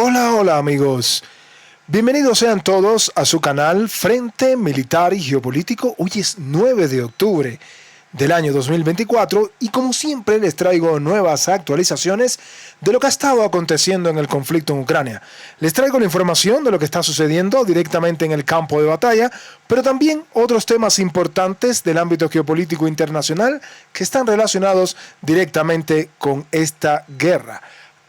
Hola, hola amigos. Bienvenidos sean todos a su canal Frente Militar y Geopolítico. Hoy es 9 de octubre del año 2024 y como siempre les traigo nuevas actualizaciones de lo que ha estado aconteciendo en el conflicto en Ucrania. Les traigo la información de lo que está sucediendo directamente en el campo de batalla, pero también otros temas importantes del ámbito geopolítico internacional que están relacionados directamente con esta guerra.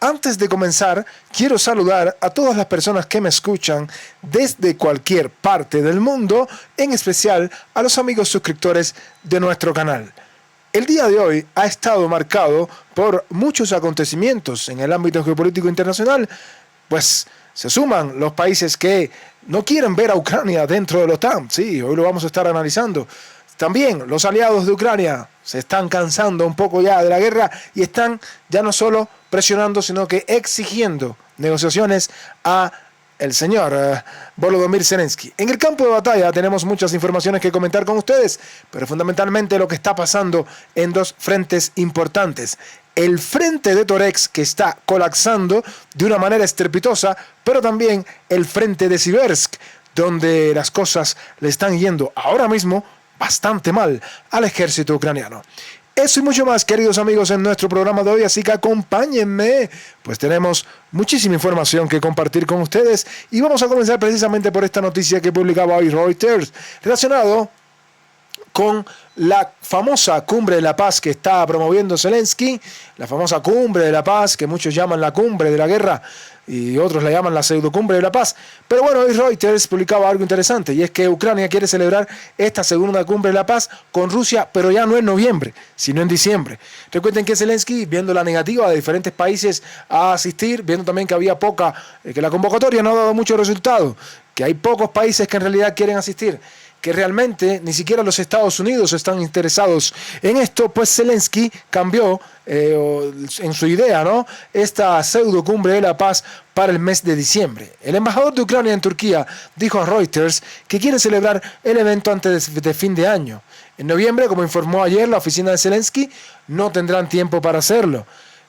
Antes de comenzar, quiero saludar a todas las personas que me escuchan desde cualquier parte del mundo, en especial a los amigos suscriptores de nuestro canal. El día de hoy ha estado marcado por muchos acontecimientos en el ámbito geopolítico internacional, pues se suman los países que no quieren ver a Ucrania dentro de la OTAN. Sí, hoy lo vamos a estar analizando. También los aliados de Ucrania se están cansando un poco ya de la guerra y están ya no solo presionando, sino que exigiendo negociaciones a el señor Volodymyr Zelensky. En el campo de batalla tenemos muchas informaciones que comentar con ustedes, pero fundamentalmente lo que está pasando en dos frentes importantes. El frente de Torex, que está colapsando de una manera estrepitosa, pero también el frente de Siversk, donde las cosas le están yendo ahora mismo bastante mal al ejército ucraniano. Eso y mucho más, queridos amigos, en nuestro programa de hoy, así que acompáñenme, pues tenemos muchísima información que compartir con ustedes y vamos a comenzar precisamente por esta noticia que publicaba hoy Reuters, relacionado con la famosa Cumbre de la Paz que está promoviendo Zelensky, la famosa Cumbre de la Paz que muchos llaman la Cumbre de la Guerra y otros la llaman la pseudocumbre de la paz. Pero bueno, hoy Reuters publicaba algo interesante y es que Ucrania quiere celebrar esta segunda Cumbre de la Paz con Rusia, pero ya no en noviembre, sino en diciembre. Recuerden que Zelensky, viendo la negativa de diferentes países a asistir, viendo también que había que la convocatoria no ha dado mucho resultado, que hay pocos países que en realidad quieren asistir, que realmente ni siquiera los Estados Unidos están interesados en esto, pues Zelensky cambió en su idea, ¿no?, esta pseudo cumbre de la paz para el mes de diciembre. El embajador de Ucrania en Turquía dijo a Reuters que quiere celebrar el evento antes de fin de año. En noviembre, como informó ayer la oficina de Zelensky, no tendrán tiempo para hacerlo.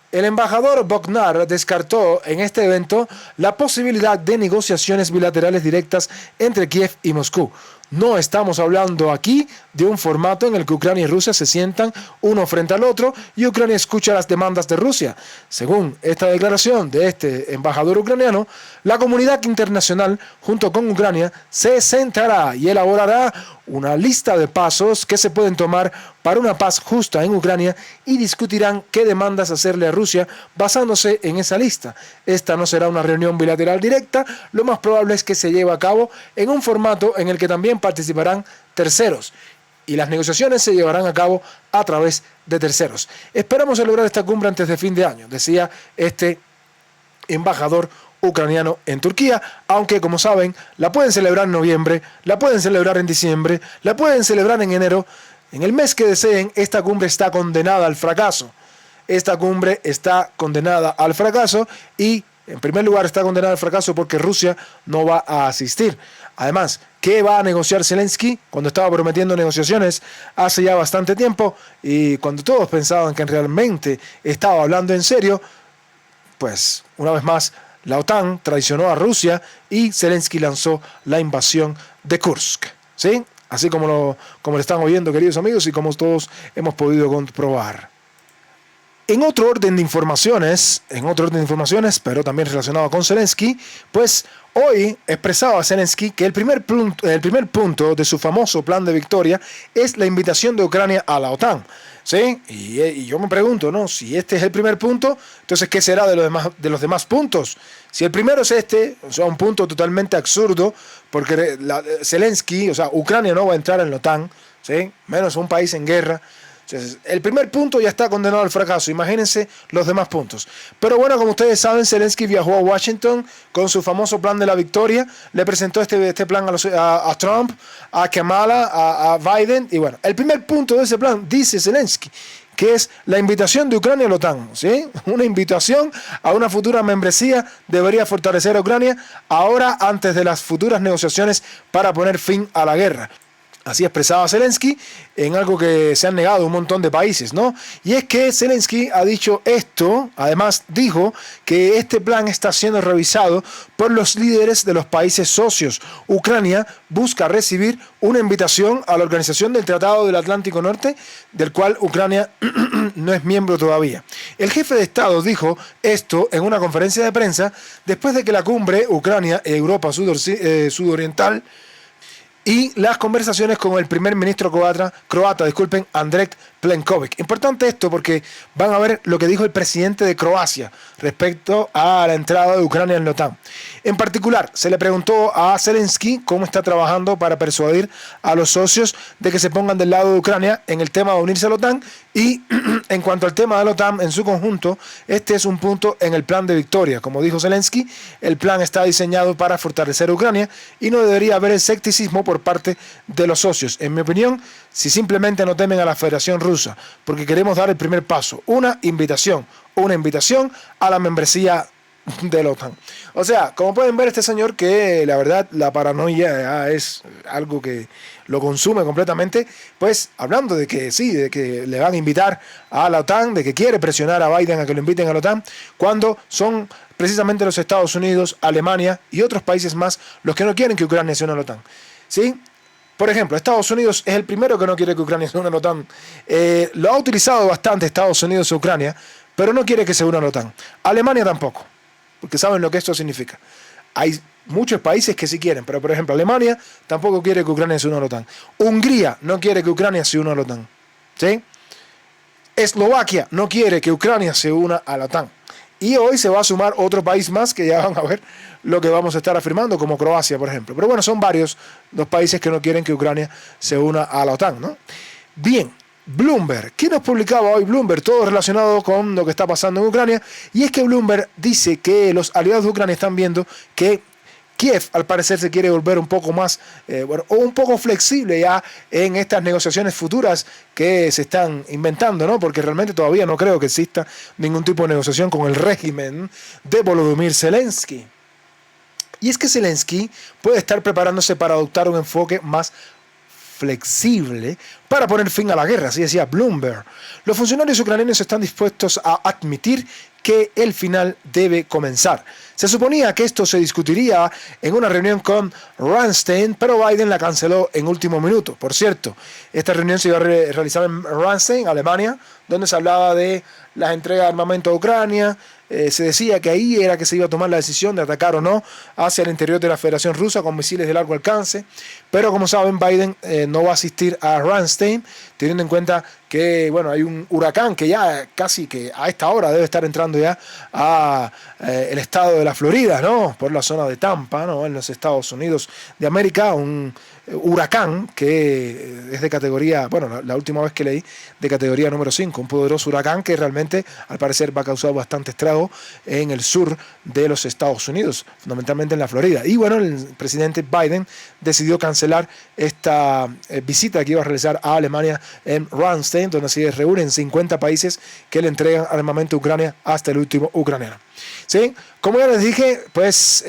El embajador Bognar descartó en este evento la posibilidad de negociaciones bilaterales directas entre Kiev y Moscú. No estamos hablando aquí de un formato en el que Ucrania y Rusia se sientan uno frente al otro y Ucrania escucha las demandas de Rusia. Según esta declaración de este embajador ucraniano, la comunidad internacional junto con Ucrania se sentará y elaborará una lista de pasos que se pueden tomar para una paz justa en Ucrania y discutirán qué demandas hacerle a Rusia basándose en esa lista. Esta no será una reunión bilateral directa, lo más probable es que se lleve a cabo en un formato en el que también participarán terceros y las negociaciones se llevarán a cabo a través de terceros. Esperamos celebrar esta cumbre antes de fin de año, decía este embajador ucraniano en Turquía, aunque como saben, la pueden celebrar en noviembre, la pueden celebrar en diciembre, la pueden celebrar en enero, en el mes que deseen. Esta cumbre está condenada al fracaso. Esta cumbre está condenada al fracaso y, en primer lugar, está condenada al fracaso porque Rusia no va a asistir. Además, ¿qué va a negociar Zelensky cuando estaba prometiendo negociaciones hace ya bastante tiempo? Y cuando todos pensaban que realmente estaba hablando en serio, pues, una vez más, la OTAN traicionó a Rusia y Zelensky lanzó la invasión de Kursk, ¿sí? Así como lo están oyendo, queridos amigos, y como todos hemos podido comprobar. En otro orden de informaciones, pero también relacionado con Zelensky, pues hoy expresaba Zelensky que el primer punto de su famoso plan de victoria es la invitación de Ucrania a la OTAN. ¿Sí? Y yo me pregunto, ¿no?, si este es el primer punto, entonces ¿qué será de los demás puntos? Si el primero es este, o sea, un punto totalmente absurdo, porque Zelensky, o sea, Ucrania no va a entrar en la OTAN, ¿sí?, menos un país en guerra. Entonces, el primer punto ya está condenado al fracaso. Imagínense los demás puntos. Pero bueno, como ustedes saben, Zelensky viajó a Washington con su famoso plan de la victoria. Le presentó este plan a Trump, a Kamala, a Biden. Y bueno, el primer punto de ese plan, dice Zelensky, que es la invitación de Ucrania a la OTAN, ¿sí? Una invitación a una futura membresía debería fortalecer a Ucrania ahora antes de las futuras negociaciones para poner fin a la guerra. Así expresaba Zelensky en algo que se han negado un montón de países, ¿no? Y es que Zelensky ha dicho esto, además dijo que este plan está siendo revisado por los líderes de los países socios. Ucrania busca recibir una invitación a la Organización del Tratado del Atlántico Norte, del cual Ucrania no es miembro todavía. El jefe de Estado dijo esto en una conferencia de prensa después de que la cumbre Ucrania-Europa Sudoriental y las conversaciones con el primer ministro croata, Andrej Plenković. Importante esto porque van a ver lo que dijo el presidente de Croacia respecto a la entrada de Ucrania en la OTAN. En particular, se le preguntó a Zelensky cómo está trabajando para persuadir a los socios de que se pongan del lado de Ucrania en el tema de unirse a la OTAN y en cuanto al tema de la OTAN en su conjunto, este es un punto en el plan de victoria. Como dijo Zelensky, el plan está diseñado para fortalecer a Ucrania y no debería haber escepticismo por parte de los socios. En mi opinión, si simplemente no temen a la Federación Rusa, porque queremos dar el primer paso, una invitación a la membresía de la OTAN. O sea, como pueden ver, este señor que la verdad la paranoia es algo que lo consume completamente, pues hablando de que sí, de que le van a invitar a la OTAN, de que quiere presionar a Biden a que lo inviten a la OTAN, cuando son precisamente los Estados Unidos, Alemania y otros países más los que no quieren que Ucrania se una a la OTAN. ¿Sí? Por ejemplo, Estados Unidos es el primero que no quiere que Ucrania se una a la OTAN. Lo ha utilizado bastante Estados Unidos y Ucrania, pero no quiere que se una a la OTAN. Alemania tampoco, porque saben lo que esto significa. Hay muchos países que sí quieren, pero por ejemplo Alemania tampoco quiere que Ucrania se una a la OTAN. Hungría no quiere que Ucrania se una a la OTAN. ¿Sí? Eslovaquia no quiere que Ucrania se una a la OTAN. Y hoy se va a sumar otro país más que ya van a ver lo que vamos a estar afirmando, como Croacia, por ejemplo. Pero bueno, son varios los países que no quieren que Ucrania se una a la OTAN, ¿no? Bien, Bloomberg. ¿Qué nos publicaba hoy Bloomberg? Todo relacionado con lo que está pasando en Ucrania. Y es que Bloomberg dice que los aliados de Ucrania están viendo que Kiev, al parecer, se quiere volver un poco más, o un poco flexible ya en estas negociaciones futuras que se están inventando, ¿no? Porque realmente todavía no creo que exista ningún tipo de negociación con el régimen de Volodymyr Zelensky. Y es que Zelensky puede estar preparándose para adoptar un enfoque más flexible para poner fin a la guerra, así decía Bloomberg. Los funcionarios ucranianos están dispuestos a admitir que el final debe comenzar. Se suponía que esto se discutiría en una reunión con Ramstein, pero Biden la canceló en último minuto. Por cierto, esta reunión se iba a realizar en Ramstein, Alemania, donde se hablaba de las entregas de armamento a Ucrania. Se decía que ahí era que se iba a tomar la decisión de atacar o no hacia el interior de la Federación Rusa con misiles de largo alcance. Pero como saben, Biden no va a asistir a Ramstein, teniendo en cuenta que bueno, hay un huracán que ya casi que a esta hora debe estar entrando ya a el estado de la Florida, ¿no? Por la zona de Tampa, ¿no? En los Estados Unidos de América, un huracán que es de categoría, bueno, la última vez que leí, de categoría número 5, un poderoso huracán que realmente al parecer va a causar bastante estrago en el sur de los Estados Unidos, fundamentalmente en la Florida. Y bueno, el presidente Biden decidió cancelar esta visita que iba a realizar a Alemania en Ramstein, donde se reúnen 50 países que le entregan armamento a Ucrania hasta el último ucraniano. ¿Sí? Como ya les dije, pues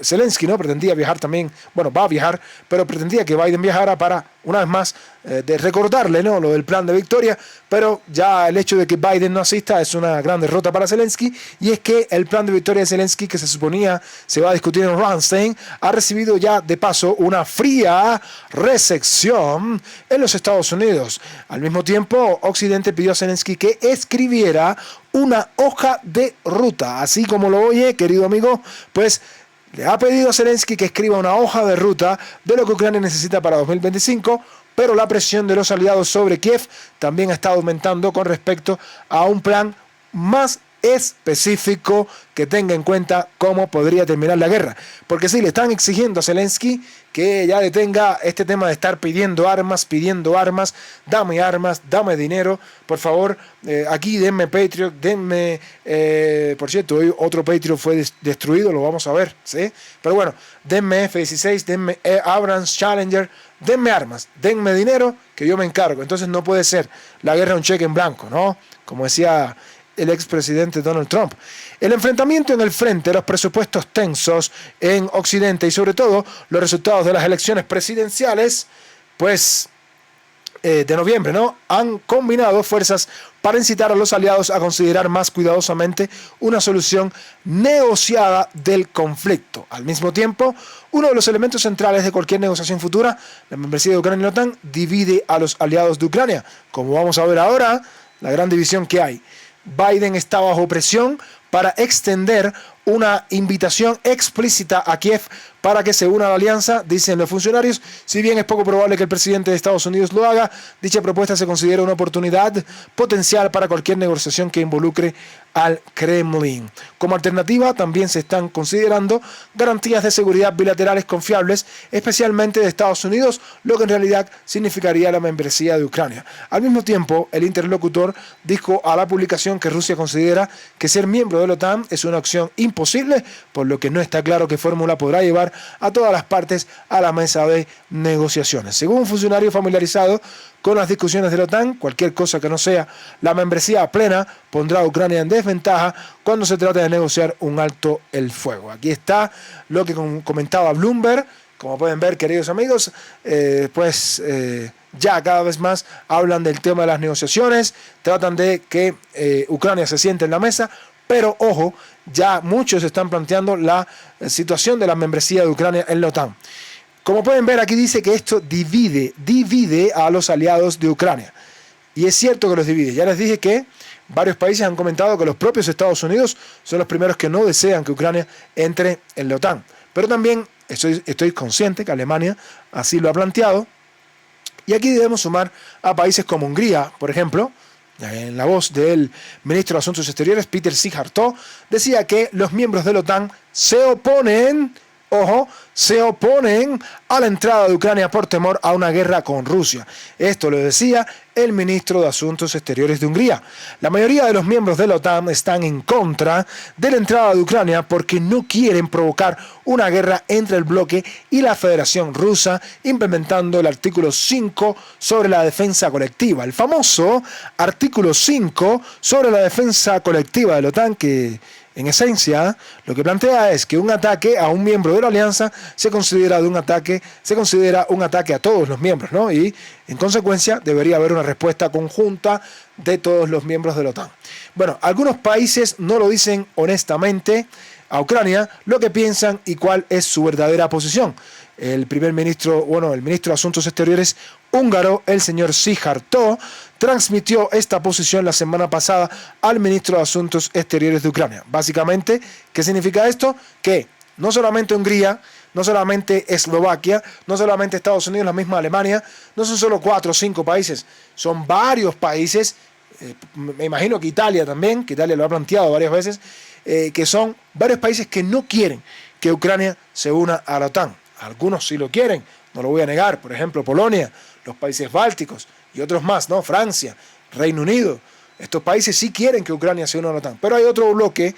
Zelensky no pretendía viajar también, bueno, va a viajar, pero pretendía que Biden viajara para, una vez más, de recordarle, ¿no?, lo del plan de victoria, pero ya el hecho de que Biden no asista es una gran derrota para Zelensky, y es que el plan de victoria de Zelensky, que se suponía se va a discutir en Ramstein, ha recibido ya de paso una fría recepción en los Estados Unidos. Al mismo tiempo, Occidente pidió a Zelensky que escribiera una hoja de ruta, así como lo oye, querido amigo, pues le ha pedido a Zelensky que escriba una hoja de ruta de lo que Ucrania necesita para 2025, pero la presión de los aliados sobre Kiev también está aumentando con respecto a un plan más específico que tenga en cuenta cómo podría terminar la guerra. Porque sí, le están exigiendo a Zelensky que ya detenga este tema de estar pidiendo armas, dame dinero, por favor, aquí denme Patriot, denme, por cierto, hoy otro Patriot fue destruido, lo vamos a ver, ¿sí? Pero bueno, denme F-16, denme Abrams, Challenger, denme armas, denme dinero, que yo me encargo. Entonces no puede ser la guerra un cheque en blanco, ¿no? Como decía el expresidente Donald Trump. El enfrentamiento en el frente, los presupuestos tensos en Occidente y sobre todo los resultados de las elecciones presidenciales, pues de noviembre, ¿no? Han combinado fuerzas para incitar a los aliados a considerar más cuidadosamente una solución negociada del conflicto. Al mismo tiempo, uno de los elementos centrales de cualquier negociación futura, la membresía de Ucrania en la OTAN, divide a los aliados de Ucrania. Como vamos a ver ahora, la gran división que hay. Biden está bajo presión para extender una invitación explícita a Kiev para que se una a la alianza, dicen los funcionarios. Si bien es poco probable que el presidente de Estados Unidos lo haga, dicha propuesta se considera una oportunidad potencial para cualquier negociación que involucre al Kremlin. Como alternativa, también se están considerando garantías de seguridad bilaterales confiables, especialmente de Estados Unidos, lo que en realidad significaría la membresía de Ucrania. Al mismo tiempo, el interlocutor dijo a la publicación que Rusia considera que ser miembro de la OTAN es una opción imposible, por lo que no está claro qué fórmula podrá llevar a todas las partes a la mesa de negociaciones. Según un funcionario familiarizado con las discusiones de la OTAN, cualquier cosa que no sea la membresía plena pondrá a Ucrania en desventaja cuando se trata de negociar un alto el fuego. Aquí está lo que comentaba Bloomberg. Como pueden ver, queridos amigos, ya cada vez más hablan del tema de las negociaciones, tratan de que Ucrania se siente en la mesa, pero ojo, ya muchos están planteando la situación de la membresía de Ucrania en la OTAN. Como pueden ver, aquí dice que esto divide a los aliados de Ucrania. Y es cierto que los divide. Ya les dije que varios países han comentado que los propios Estados Unidos son los primeros que no desean que Ucrania entre en la OTAN. Pero también estoy consciente que Alemania así lo ha planteado. Y aquí debemos sumar a países como Hungría, por ejemplo. En la voz del ministro de Asuntos Exteriores, Peter Szijjártó, decía que los miembros de la OTAN se oponen a la entrada de Ucrania por temor a una guerra con Rusia. Esto lo decía el ministro de Asuntos Exteriores de Hungría. La mayoría de los miembros de la OTAN están en contra de la entrada de Ucrania porque no quieren provocar una guerra entre el bloque y la Federación Rusa, implementando el artículo 5 sobre la defensa colectiva. El famoso artículo 5 sobre la defensa colectiva de la OTAN, que en esencia lo que plantea es que un ataque a un miembro de la alianza se considera un ataque a todos los miembros, ¿no? Y en consecuencia debería haber una respuesta conjunta de todos los miembros de la OTAN. Bueno, algunos países no lo dicen honestamente a Ucrania lo que piensan y cuál es su verdadera posición. El ministro de Asuntos Exteriores húngaro, el señor Szijjártó, transmitió esta posición la semana pasada al ministro de Asuntos Exteriores de Ucrania. Básicamente, ¿qué significa esto? Que no solamente Hungría, no solamente Eslovaquia, no solamente Estados Unidos, la misma Alemania, no son solo 4 o 5 países, son varios países, me imagino que Italia también, que Italia lo ha planteado varias veces, que son varios países que no quieren que Ucrania se una a la OTAN. Algunos sí lo quieren, no lo voy a negar, por ejemplo Polonia, los países bálticos y otros más, ¿no? Francia, Reino Unido, estos países sí quieren que Ucrania se una a la OTAN, pero hay otro bloque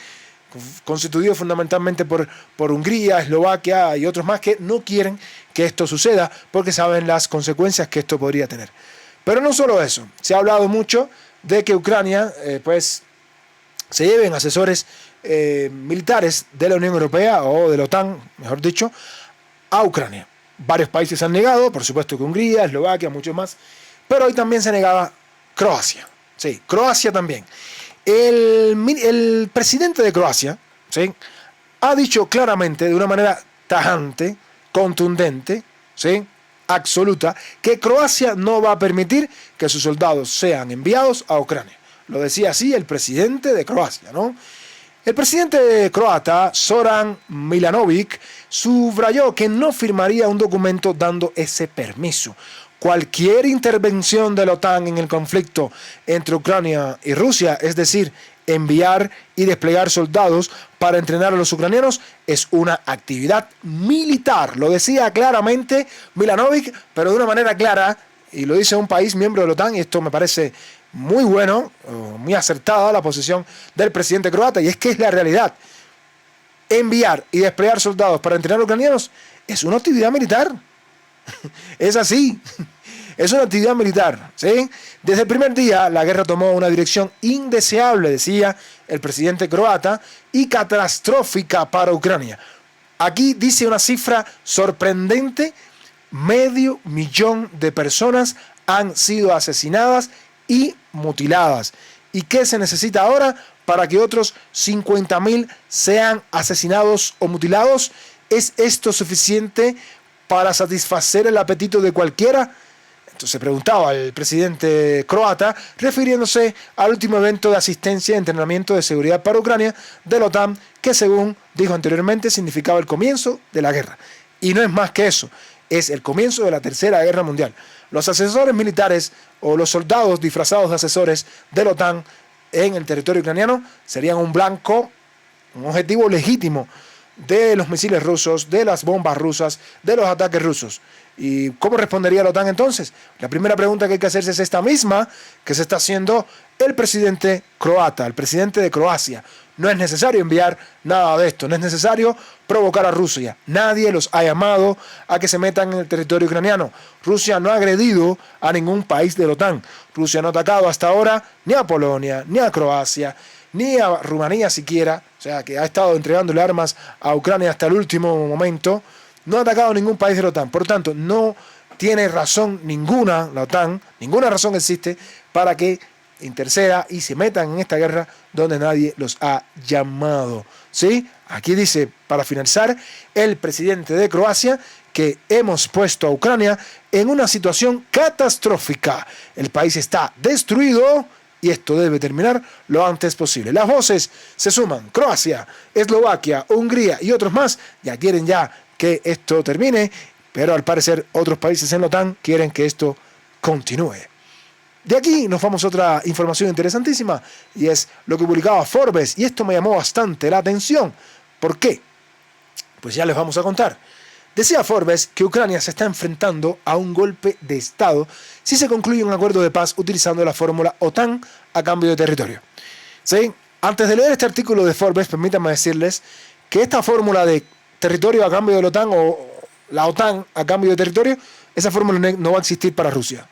constituido fundamentalmente por Hungría, Eslovaquia y otros más que no quieren que esto suceda porque saben las consecuencias que esto podría tener. Pero no solo eso, se ha hablado mucho de que Ucrania se lleven asesores militares de la Unión Europea o de la OTAN, mejor dicho, a Ucrania. Varios países han negado, por supuesto que Hungría, Eslovaquia, muchos más, pero hoy también se negaba Croacia. Sí, Croacia también. El presidente de Croacia, ¿sí?, ha dicho claramente, de una manera tajante, contundente, ¿sí?, absoluta, que Croacia no va a permitir que sus soldados sean enviados a Ucrania. Lo decía así el presidente de Croacia, ¿no? El presidente croata, Zoran Milanovic, subrayó que no firmaría un documento dando ese permiso. Cualquier intervención de la OTAN en el conflicto entre Ucrania y Rusia, es decir, enviar y desplegar soldados para entrenar a los ucranianos, es una actividad militar. Lo decía claramente Milanovic, pero de una manera clara, y lo dice un país miembro de la OTAN, y esto me parece muy bueno, muy acertada la posición del presidente croata, y es que es la realidad. Enviar y desplegar soldados para entrenar a ucranianos es una actividad militar. Es así. Es una actividad militar, ¿sí? Desde el primer día, la guerra tomó una dirección indeseable, decía el presidente croata, y catastrófica para Ucrania. Aquí dice una cifra sorprendente: 500.000 de personas han sido asesinadas y mutiladas. ¿Y qué se necesita ahora para que otros 50.000 sean asesinados o mutilados? ¿Es esto suficiente para satisfacer el apetito de cualquiera? Entonces preguntaba el presidente croata, refiriéndose al último evento de asistencia y entrenamiento de seguridad para Ucrania de la OTAN, que según dijo anteriormente significaba el comienzo de la guerra. Y no es más que eso, es el comienzo de la Tercera Guerra Mundial. Los asesores militares o los soldados disfrazados de asesores de la OTAN en el territorio ucraniano serían un blanco, un objetivo legítimo de los misiles rusos, de las bombas rusas, de los ataques rusos. ¿Y cómo respondería la OTAN entonces? La primera pregunta que hay que hacerse es esta misma que se está haciendo el presidente croata, el presidente de Croacia. No es necesario enviar nada de esto, no es necesario provocar a Rusia. Nadie los ha llamado a que se metan en el territorio ucraniano. Rusia no ha agredido a ningún país de la OTAN. Rusia no ha atacado hasta ahora ni a Polonia, ni a Croacia, ni a Rumanía siquiera, o sea, que ha estado entregándole armas a Ucrania hasta el último momento. No ha atacado a ningún país de la OTAN. Por lo tanto, no tiene razón ninguna la OTAN, ninguna razón existe para que interceda y se metan en esta guerra donde nadie los ha llamado. ¿Sí? Aquí dice, para finalizar, el presidente de Croacia, que hemos puesto a Ucrania en una situación catastrófica. El país está destruido y esto debe terminar lo antes posible. Las voces se suman. Croacia, Eslovaquia, Hungría y otros más ya quieren que esto termine, pero al parecer otros países en la OTAN quieren que esto continúe. De aquí nos vamos a otra información interesantísima, y es lo que publicaba Forbes, y esto me llamó bastante la atención. ¿Por qué? Pues ya les vamos a contar. Decía Forbes que Ucrania se está enfrentando a un golpe de Estado si se concluye un acuerdo de paz utilizando la fórmula OTAN a cambio de territorio. ¿Sí? Antes de leer este artículo de Forbes, permítanme decirles que esta fórmula de territorio a cambio de la OTAN o la OTAN a cambio de territorio, esa fórmula no va a existir para Rusia.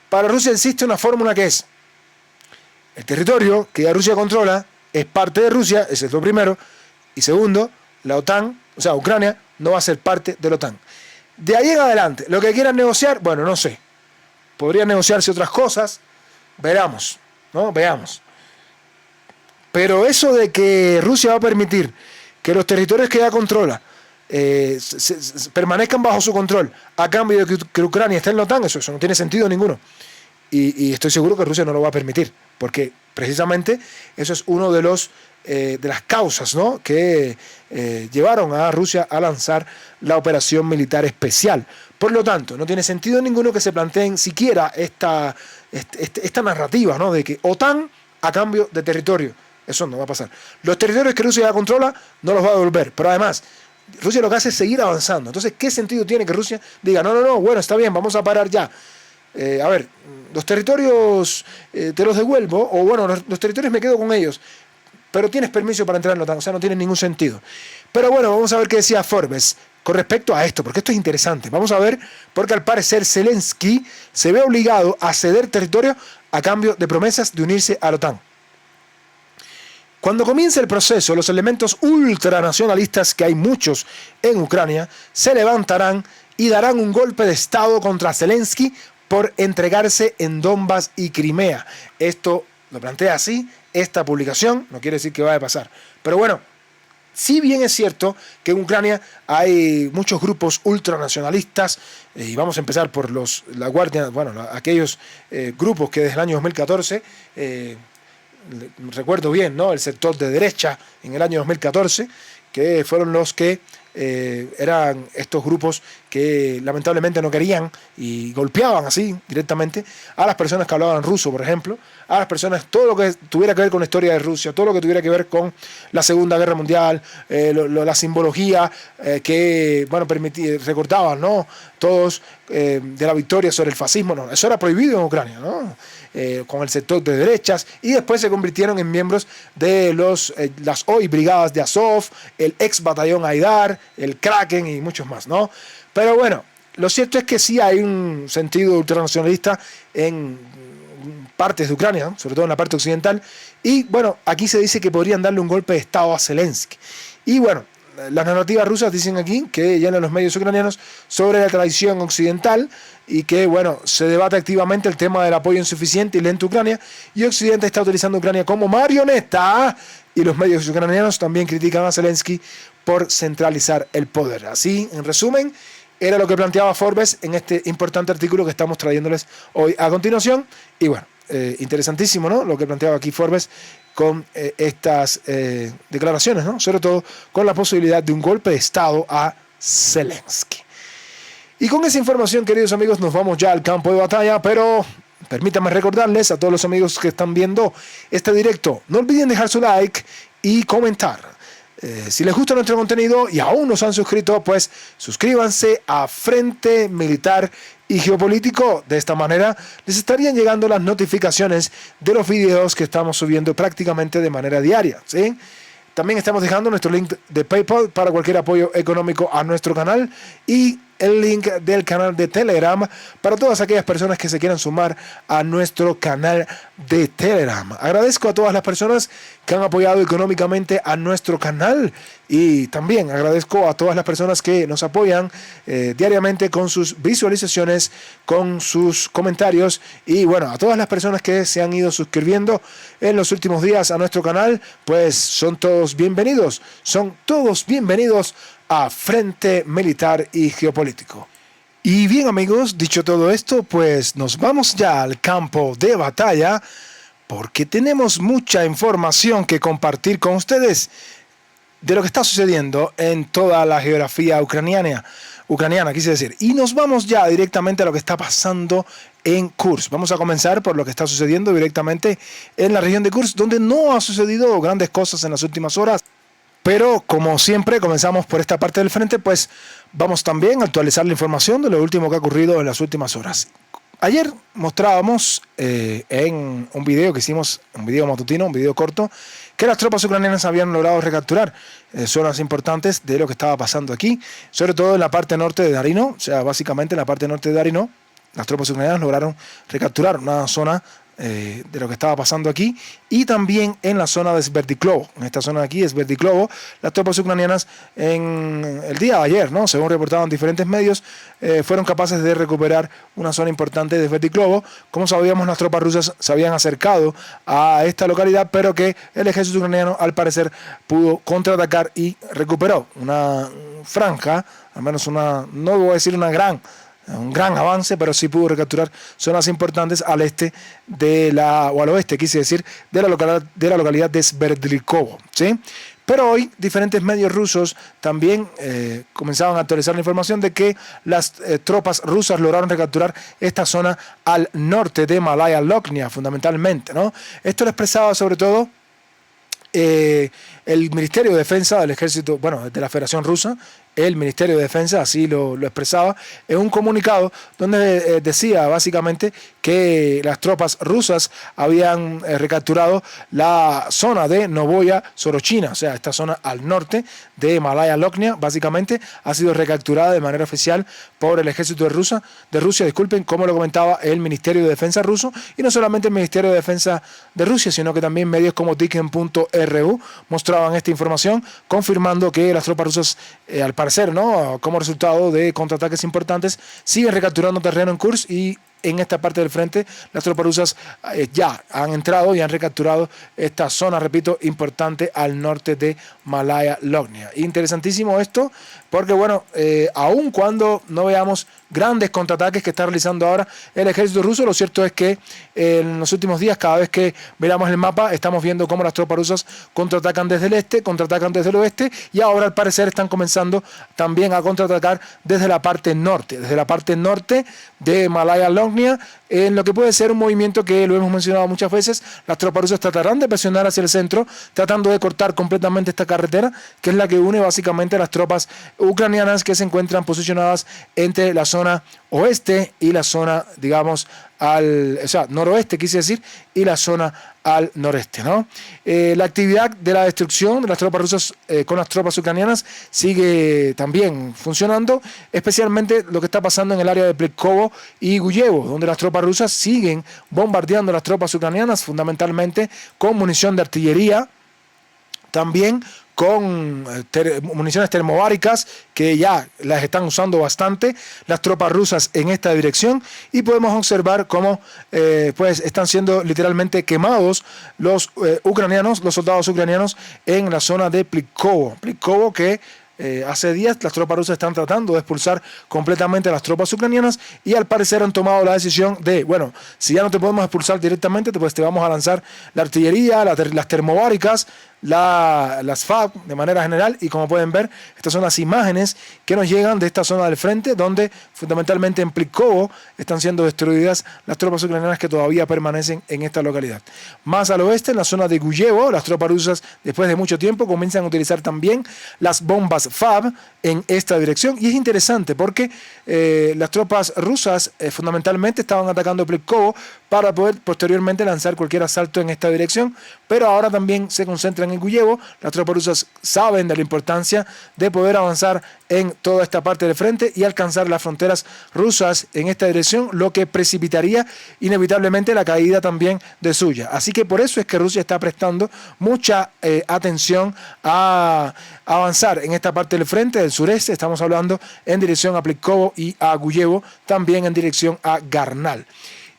Para Rusia existe una fórmula que es: el territorio que ya Rusia controla es parte de Rusia, ese es lo primero, y segundo, la OTAN, o sea, Ucrania, no va a ser parte de la OTAN. De ahí en adelante, lo que quieran negociar, bueno, no sé. Podrían negociarse otras cosas, veamos, ¿no? Veamos. Pero eso de que Rusia va a permitir que los territorios que ya controla permanezcan bajo su control a cambio de que Ucrania esté en la OTAN, eso no tiene sentido ninguno. Y estoy seguro que Rusia no lo va a permitir, porque precisamente eso es uno de las causas, ¿no?, que llevaron a Rusia a lanzar la operación militar especial. Por lo tanto, no tiene sentido ninguno que se planteen siquiera esta narrativa, ¿no?, de que OTAN a cambio de territorio. Eso no va a pasar. Los territorios que Rusia ya controla no los va a devolver, pero además Rusia lo que hace es seguir avanzando. Entonces, ¿qué sentido tiene que Rusia diga, no, bueno, está bien, vamos a parar ya? A ver, los territorios te los devuelvo, o bueno, los territorios me quedo con ellos, pero tienes permiso para entrar en la OTAN, o sea, no tiene ningún sentido. Pero bueno, vamos a ver qué decía Forbes con respecto a esto, porque esto es interesante. Vamos a ver, porque al parecer Zelensky se ve obligado a ceder territorio a cambio de promesas de unirse a la OTAN. Cuando comience el proceso, los elementos ultranacionalistas, que hay muchos en Ucrania, se levantarán y darán un golpe de Estado contra Zelensky por entregarse en Donbass y Crimea. Esto lo plantea así esta publicación, no quiere decir que vaya a pasar. Pero bueno, si bien es cierto que en Ucrania hay muchos grupos ultranacionalistas, y vamos a empezar por la Guardia, bueno, aquellos grupos que desde el año 2014... recuerdo bien, ¿no?, el sector de derecha en el año 2014, que fueron los que eran estos grupos que lamentablemente no querían y golpeaban así directamente a las personas que hablaban ruso, por ejemplo, a las personas, todo lo que tuviera que ver con la historia de Rusia, todo lo que tuviera que ver con la Segunda Guerra Mundial, la simbología que, bueno, recordaban, ¿no?, todos de la victoria sobre el fascismo. No, eso era prohibido en Ucrania, ¿no?, con el sector de derechas, y después se convirtieron en miembros de las hoy brigadas de Azov, el ex batallón Aidar, el Kraken y muchos más, ¿no? Pero bueno, lo cierto es que sí hay un sentido ultranacionalista en partes de Ucrania, ¿no? Sobre todo en la parte occidental. Y bueno, aquí se dice que podrían darle un golpe de Estado a Zelensky. Y bueno, las narrativas rusas dicen aquí que llenan los medios ucranianos sobre la traición occidental y que, bueno, se debate activamente el tema del apoyo insuficiente y lento a Ucrania, y Occidente está utilizando a Ucrania como marioneta, y los medios ucranianos también critican a Zelensky por centralizar el poder. Así, en resumen, era lo que planteaba Forbes en este importante artículo que estamos trayéndoles hoy a continuación. Y bueno, interesantísimo, ¿no?, lo que planteaba aquí Forbes con estas declaraciones, ¿no?, sobre todo con la posibilidad de un golpe de Estado a Zelensky. Y con esa información, queridos amigos, nos vamos ya al campo de batalla, pero permítanme recordarles a todos los amigos que están viendo este directo, no olviden dejar su like y comentar. Si les gusta nuestro contenido y aún no se han suscrito, pues suscríbanse a Frente Militar y Geopolítico. De esta manera les estarían llegando las notificaciones de los videos que estamos subiendo prácticamente de manera diaria, ¿sí? También estamos dejando nuestro link de PayPal para cualquier apoyo económico a nuestro canal y el link del canal de Telegram para todas aquellas personas que se quieran sumar a nuestro canal de Telegram. Agradezco a todas las personas que han apoyado económicamente a nuestro canal y también agradezco a todas las personas que nos apoyan diariamente con sus visualizaciones, con sus comentarios, y bueno, a todas las personas que se han ido suscribiendo en los últimos días a nuestro canal, pues son todos bienvenidos a Frente Militar y Geopolítico. Y bien, amigos, dicho todo esto, pues nos vamos ya al campo de batalla, porque tenemos mucha información que compartir con ustedes de lo que está sucediendo en toda la geografía ucraniana, quise decir. Y nos vamos ya directamente a lo que está pasando en Kursk. Vamos a comenzar por lo que está sucediendo directamente en la región de Kursk, donde no ha sucedido grandes cosas en las últimas horas. Pero como siempre comenzamos por esta parte del frente, pues vamos también a actualizar la información de lo último que ha ocurrido en las últimas horas. Ayer mostrábamos en un video que hicimos, un video matutino, un video corto, que las tropas ucranianas habían logrado recapturar zonas importantes de lo que estaba pasando aquí, sobre todo en la parte norte de Darino. O sea, básicamente en la parte norte de Darino, las tropas ucranianas lograron recapturar una zona de lo que estaba pasando aquí, y también en la zona de Sverdlovsk. En esta zona de aquí, Sverdlovsk, las tropas ucranianas en el día de ayer, ¿no?, según reportaban diferentes medios, fueron capaces de recuperar una zona importante de Sverdlovsk. Como sabíamos, las tropas rusas se habían acercado a esta localidad, pero que el ejército ucraniano al parecer pudo contraatacar y recuperó una franja, al menos una, no voy a decir un gran avance, pero sí pudo recapturar zonas importantes al este o al oeste, quise decir, de la localidad de Sverdlovsk, ¿sí? Pero hoy diferentes medios rusos también comenzaban a actualizar la información de que las tropas rusas lograron recapturar esta zona al norte de Malaya Lognia, fundamentalmente, ¿no? Esto lo expresaba sobre todo el Ministerio de Defensa del Ejército, bueno, de la Federación Rusa. El Ministerio de Defensa así lo expresaba en un comunicado donde decía básicamente que las tropas rusas habían recapturado la zona de Novaya Sorochina, o sea, esta zona al norte de Malaya Lognia, básicamente ha sido recapturada de manera oficial por el ejército de Rusia, disculpen, como lo comentaba el Ministerio de Defensa ruso, y no solamente el Ministerio de Defensa de Rusia, sino que también medios como Tiken.ru mostraban esta información, confirmando que las tropas rusas, al parecer, ¿no?, como resultado de contraataques importantes, siguen recapturando terreno en Kursk, y en esta parte del frente las tropas rusas ya han entrado y han recapturado esta zona, repito, importante al norte de Malaya Lognia. Interesantísimo esto, porque bueno, aun cuando no veamos grandes contraataques que está realizando ahora el ejército ruso, lo cierto es que en los últimos días, cada vez que miramos el mapa, estamos viendo cómo las tropas rusas contraatacan desde el este, contraatacan desde el oeste, y ahora al parecer están comenzando también a contraatacar desde la parte norte de Malaya Lognia, en lo que puede ser un movimiento que lo hemos mencionado muchas veces. Las tropas rusas tratarán de presionar hacia el centro, tratando de cortar completamente esta carretera, que es la que une básicamente a las tropas ucranianas que se encuentran posicionadas entre la zona zona oeste y la zona, digamos, noroeste, quise decir, y la zona al noreste, ¿no? La actividad de la destrucción de las tropas rusas con las tropas ucranianas sigue también funcionando, especialmente lo que está pasando en el área de Plevkovo y Guyevo, donde las tropas rusas siguen bombardeando a las tropas ucranianas, fundamentalmente con munición de artillería, también con municiones termobáricas que ya las están usando bastante las tropas rusas en esta dirección, y podemos observar cómo pues están siendo literalmente quemados los ucranianos, los soldados ucranianos en la zona de Plevkovo, que hace días las tropas rusas están tratando de expulsar completamente a las tropas ucranianas, y al parecer han tomado la decisión de, bueno, si ya no te podemos expulsar directamente, pues te vamos a lanzar la artillería, las termobáricas, las FAB de manera general. Y como pueden ver, estas son las imágenes que nos llegan de esta zona del frente, donde fundamentalmente en Plevkovo están siendo destruidas las tropas ucranianas que todavía permanecen en esta localidad. Más al oeste, en la zona de Guyevo, las tropas rusas, después de mucho tiempo, comienzan a utilizar también las bombas FAB en esta dirección. Y es interesante porque las tropas rusas fundamentalmente estaban atacando Plevkovo para poder posteriormente lanzar cualquier asalto en esta dirección, pero ahora también se concentran en Guyevo. Las tropas rusas saben de la importancia de poder avanzar en toda esta parte del frente y alcanzar las fronteras rusas en esta dirección, lo que precipitaría inevitablemente la caída también de suya. Así que por eso es que Rusia está prestando mucha atención a avanzar en esta parte del frente del sureste. Estamos hablando en dirección a Plevkovo y a Guyevo, también en dirección a Garnal.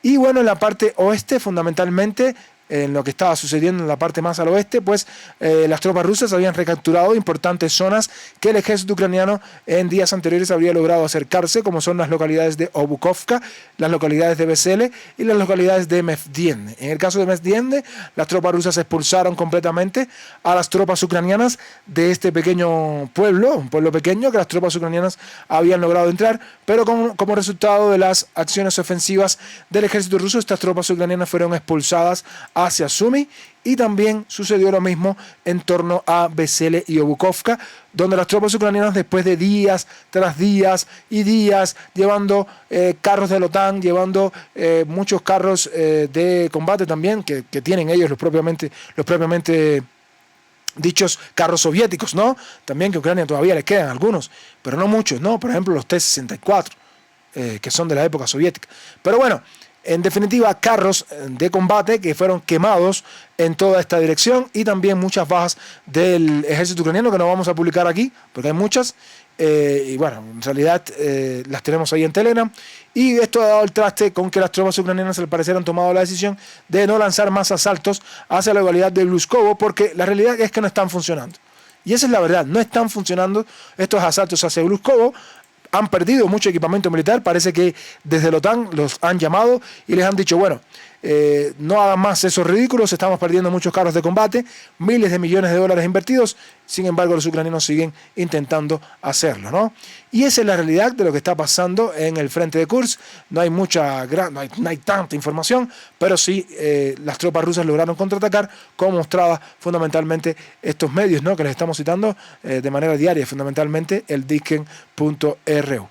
Y bueno, en la parte oeste, fundamentalmente, en lo que estaba sucediendo en la parte más al oeste, pues las tropas rusas habían recapturado importantes zonas que el ejército ucraniano en días anteriores habría logrado acercarse, como son las localidades de Obukovka, las localidades de Vesele y las localidades de Mevdiende. En el caso de Mevdiende, las tropas rusas expulsaron completamente a las tropas ucranianas de este pequeño pueblo, un pueblo pequeño que las tropas ucranianas habían logrado entrar, pero como resultado de las acciones ofensivas del ejército ruso, estas tropas ucranianas fueron expulsadas hacia Sumy, y también sucedió lo mismo en torno a Vesele y Obukovka, donde las tropas ucranianas, después de días tras días y días llevando carros de la OTAN, llevando muchos carros de combate también que tienen ellos los propiamente dichos carros soviéticos, ¿no? También que a Ucrania todavía les quedan algunos, pero no muchos, ¿no? Por ejemplo, los T-64, que son de la época soviética. Pero bueno, en definitiva, carros de combate que fueron quemados en toda esta dirección, y también muchas bajas del ejército ucraniano que no vamos a publicar aquí porque hay muchas, y bueno, en realidad las tenemos ahí en Telegram. Y esto ha dado el traste con que las tropas ucranianas al parecer han tomado la decisión de no lanzar más asaltos hacia la localidad de Bluskovo, porque la realidad es que no están funcionando. Y esa es la verdad, no están funcionando estos asaltos hacia Bluskovo. Han perdido mucho equipamiento militar. Parece que desde la OTAN los han llamado y les han dicho, bueno, no hagan más esos ridículos, estamos perdiendo muchos carros de combate, miles de millones de dólares invertidos. Sin embargo, los ucranianos siguen intentando hacerlo, ¿no? Y esa es la realidad de lo que está pasando en el frente de Kursk. No hay no hay tanta información, pero sí las tropas rusas lograron contraatacar, como mostraba fundamentalmente estos medios, ¿no?, que les estamos citando de manera diaria, fundamentalmente el Diken.ru.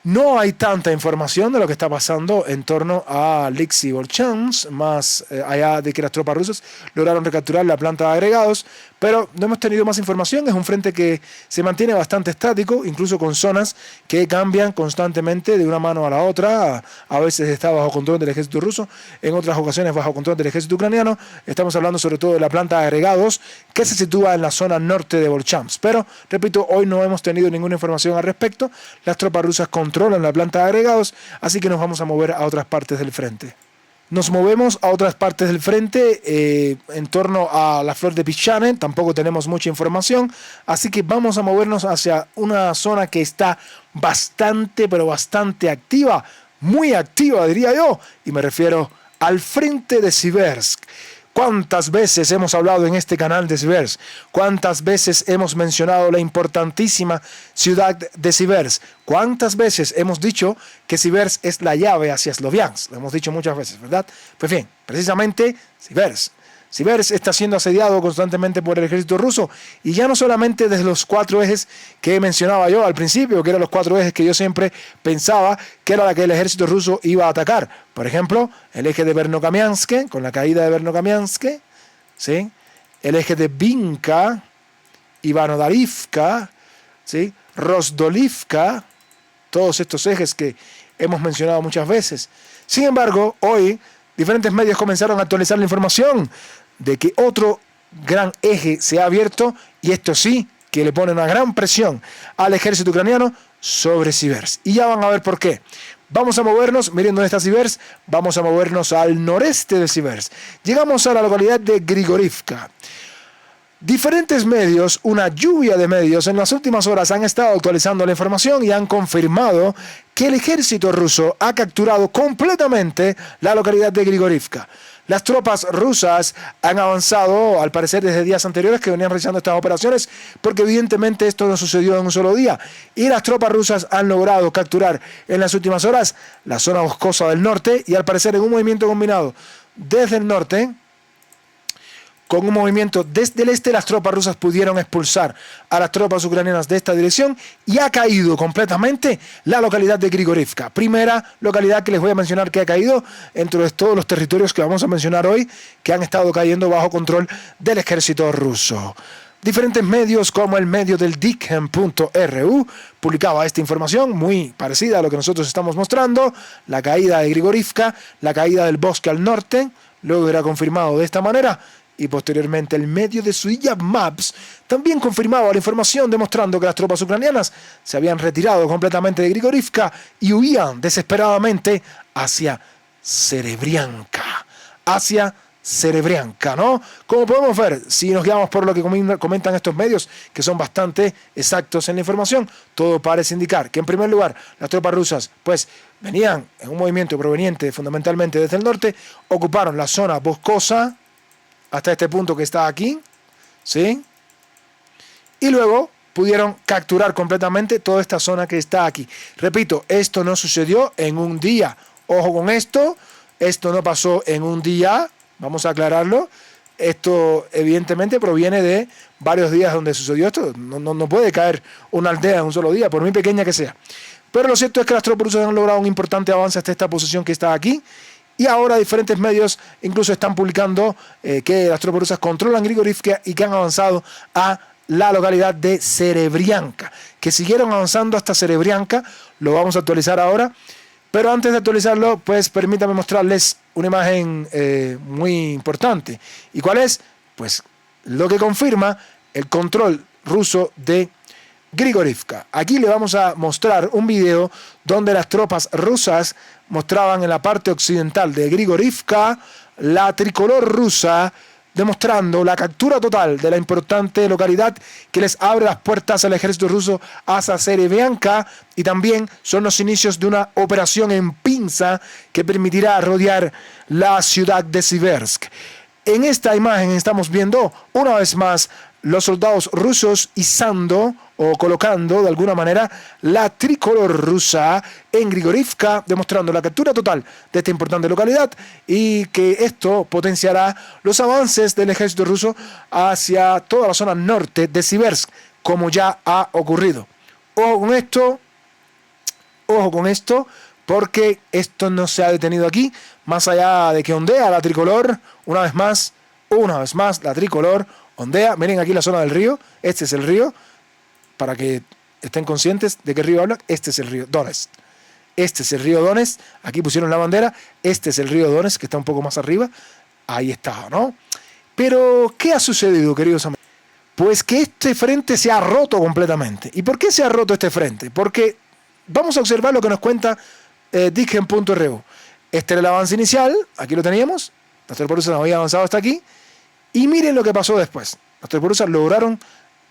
No hay tanta información de lo que está pasando en torno a Liksi Volchansk, más allá de que las tropas rusas lograron recapturar la planta de agregados, pero no hemos tenido más información. Es un frente que se mantiene bastante estático, incluso con zonas que cambian constantemente de una mano a la otra. A veces está bajo control del ejército ruso, en otras ocasiones bajo control del ejército ucraniano. Estamos hablando sobre todo de la planta de agregados, que se sitúa en la zona norte de Volchansk. Pero, repito, hoy no hemos tenido ninguna información al respecto. Las tropas rusas controlan la planta de agregados, así que nos vamos a mover a otras partes del frente. Nos movemos a otras partes del frente en torno a la flor de Pichane. Tampoco tenemos mucha información, así que vamos a movernos hacia una zona que está bastante, pero bastante activa, muy activa diría yo, y me refiero al frente de Siversk. ¿Cuántas veces hemos hablado en este canal de Siversk? ¿Cuántas veces hemos mencionado la importantísima ciudad de Siversk? ¿Cuántas veces hemos dicho que Siversk es la llave hacia Sloviansk? Lo hemos dicho muchas veces, ¿verdad? Pues bien, precisamente Siversk Siversk está siendo asediado constantemente por el ejército ruso, y ya no solamente desde los 4 ejes que mencionaba yo al principio, que eran los 4 ejes que yo siempre pensaba que era la que el ejército ruso iba a atacar. Por ejemplo, el eje de Verno-Kamiansk, con la caída de Verno-Kamiansk, ¿sí? El eje de Vinka, Ivano-Darivka, ¿sí? Rozdolivka, todos estos ejes que hemos mencionado muchas veces. Sin embargo, hoy diferentes medios comenzaron a actualizar la información de que otro gran eje se ha abierto, y esto sí, que le pone una gran presión al ejército ucraniano sobre Siversk. Y ya van a ver por qué. Vamos a movernos, miren dónde está Siversk, vamos a movernos al noreste de Siversk. Llegamos a la localidad de Grigorivka. Diferentes medios, una lluvia de medios en las últimas horas han estado actualizando la información y han confirmado que el ejército ruso ha capturado completamente la localidad de Grigorivka. Las tropas rusas han avanzado, al parecer desde días anteriores que venían realizando estas operaciones, porque evidentemente esto no sucedió en un solo día. Y las tropas rusas han logrado capturar en las últimas horas la zona boscosa del norte, y al parecer en un movimiento combinado desde el norte, con un movimiento desde el este, las tropas rusas pudieron expulsar a las tropas ucranianas de esta dirección, y ha caído completamente la localidad de Grigorivka. Primera localidad que les voy a mencionar que ha caído entre todos los territorios que vamos a mencionar hoy, que han estado cayendo bajo control del ejército ruso. Diferentes medios, como el medio del Dikem.ru, publicaba esta información muy parecida a lo que nosotros estamos mostrando: la caída de Grigorivka, la caída del bosque al norte. Luego era confirmado de esta manera, y posteriormente el medio de Suyab Maps también confirmaba la información, demostrando que las tropas ucranianas se habían retirado completamente de Grigorivka y huían desesperadamente hacia Serebrianka. Hacia Serebrianka, ¿no? Como podemos ver, si nos guiamos por lo que comentan estos medios, que son bastante exactos en la información, todo parece indicar que, en primer lugar, las tropas rusas pues venían en un movimiento proveniente fundamentalmente desde el norte, ocuparon la zona boscosa hasta este punto que está aquí, ¿sí? Y luego pudieron capturar completamente toda esta zona que está aquí. Repito, esto no sucedió en un día. Ojo con esto no pasó en un día, vamos a aclararlo. Esto evidentemente proviene de varios días donde sucedió esto. No puede caer una aldea en un solo día, por muy pequeña que sea. Pero lo cierto es que las tropas rusas han logrado un importante avance hasta esta posición que está aquí. Y ahora diferentes medios incluso están publicando que las tropas rusas controlan Grigorivka y que han avanzado a la localidad de Serebrianka, que siguieron avanzando hasta Serebrianka. Lo vamos a actualizar ahora, pero antes de actualizarlo, pues permítanme mostrarles una imagen muy importante. ¿Y cuál es? Pues lo que confirma el control ruso de Grigorivka. Aquí le vamos a mostrar un video donde las tropas rusas mostraban en la parte occidental de Grigorivka la tricolor rusa, demostrando la captura total de la importante localidad que les abre las puertas al ejército ruso hacia Serebrianka, y también son los inicios de una operación en pinza que permitirá rodear la ciudad de Siversk. En esta imagen estamos viendo una vez más los soldados rusos izando o colocando de alguna manera la tricolor rusa en Grigorivka, demostrando la captura total de esta importante localidad, y que esto potenciará los avances del ejército ruso hacia toda la zona norte de Siversk, como ya ha ocurrido. Ojo con esto, porque esto no se ha detenido aquí, más allá de que ondea la tricolor, una vez más, la tricolor ondea. Miren aquí la zona del río, este es el río, para que estén conscientes de qué río hablan. Este es el río Donetsk. Este es el río Donetsk. Aquí pusieron la bandera. Este es el río Donetsk, que está un poco más arriba. Ahí está, ¿no? Pero, ¿qué ha sucedido, queridos amigos? Pues que este frente se ha roto completamente. ¿Y por qué se ha roto este frente? Porque vamos a observar lo que nos cuenta Dikem.ru. Este era el avance inicial. Aquí lo teníamos. Las tropas rusas habían avanzado hasta aquí. Y miren lo que pasó después. Las tropas rusas lograron,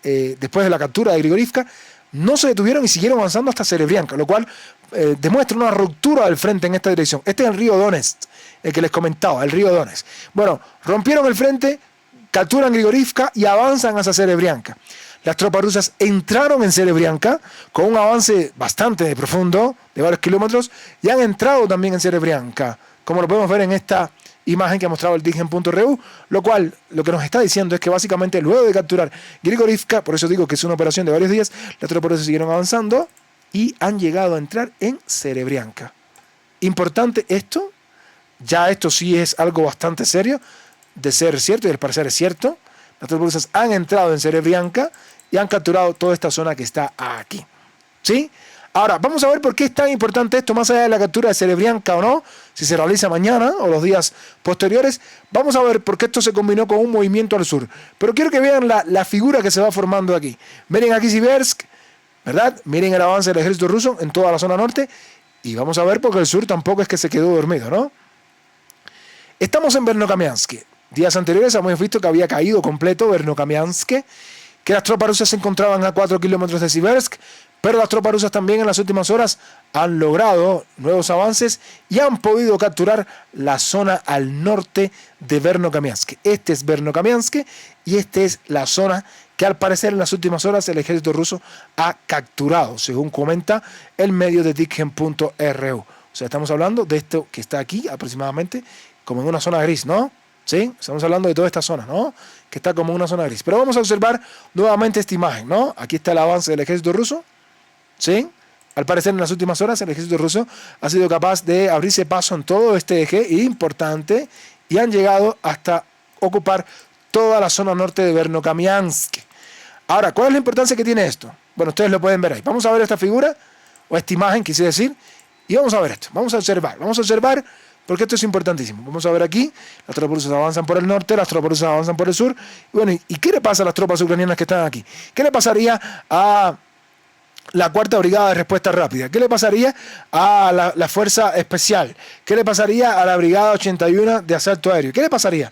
después de la captura de Grigorivka, no se detuvieron y siguieron avanzando hasta Serebrianka, lo cual demuestra una ruptura del frente en esta dirección. Este es el río Donetsk, el que les comentaba, el río Donetsk. Bueno, rompieron el frente, capturan Grigorivka y avanzan hacia Serebrianka. Las tropas rusas entraron en Serebrianka con un avance bastante profundo, de varios kilómetros, y han entrado también en Serebrianka, como lo podemos ver en esta imagen que ha mostrado el Digen.ru, lo cual lo que nos está diciendo es que básicamente luego de capturar Grigorivka, por eso digo que es una operación de varios días, las tropas rusas siguieron avanzando y han llegado a entrar en Serebrianka. Importante esto, ya esto sí es algo bastante serio, de ser cierto, y al parecer es cierto. Las tropas rusas han entrado en Serebrianka y han capturado toda esta zona que está aquí. ¿Sí? Ahora, vamos a ver por qué es tan importante esto, más allá de la captura de Serebrianka o no, si se realiza mañana o los días posteriores. Vamos a ver por qué esto se combinó con un movimiento al sur. Pero quiero que vean la figura que se va formando aquí. Miren aquí Siversk, ¿verdad? Miren el avance del ejército ruso en toda la zona norte. Y vamos a ver porque el sur tampoco es que se quedó dormido, ¿no? Estamos en Verkhovkamiansk. Días anteriores hemos visto que había caído completo Verkhovkamiansk, que las tropas rusas se encontraban a 4 kilómetros de Siversk, pero las tropas rusas también en las últimas horas han logrado nuevos avances y han podido capturar la zona al norte de Verkhovkamiansk. Este es Verkhovkamiansk y esta es la zona que al parecer en las últimas horas el ejército ruso ha capturado, según comenta el medio de Digen.ru. O sea, estamos hablando de esto que está aquí aproximadamente como en una zona gris, ¿no? ¿Sí? Estamos hablando de toda esta zona, ¿no? Que está como una zona gris. Pero vamos a observar nuevamente esta imagen, ¿no? Aquí está el avance del ejército ruso, ¿sí? Al parecer en las últimas horas el ejército ruso ha sido capaz de abrirse paso en todo este eje importante y han llegado hasta ocupar toda la zona norte de Verkhovkamiansk. Ahora, ¿cuál es la importancia que tiene esto? Bueno, ustedes lo pueden ver ahí. Vamos a ver esta figura, o esta imagen, quise decir, y vamos a ver esto. Vamos a observar, porque esto es importantísimo. Vamos a ver aquí, las tropas rusas avanzan por el norte, las tropas rusas avanzan por el sur. Y bueno, ¿y qué le pasa a las tropas ucranianas que están aquí? ¿Qué le pasaría a la cuarta brigada de respuesta rápida? ¿Qué le pasaría a la fuerza especial? ¿Qué le pasaría a la brigada 81 de asalto aéreo? ¿Qué le pasaría?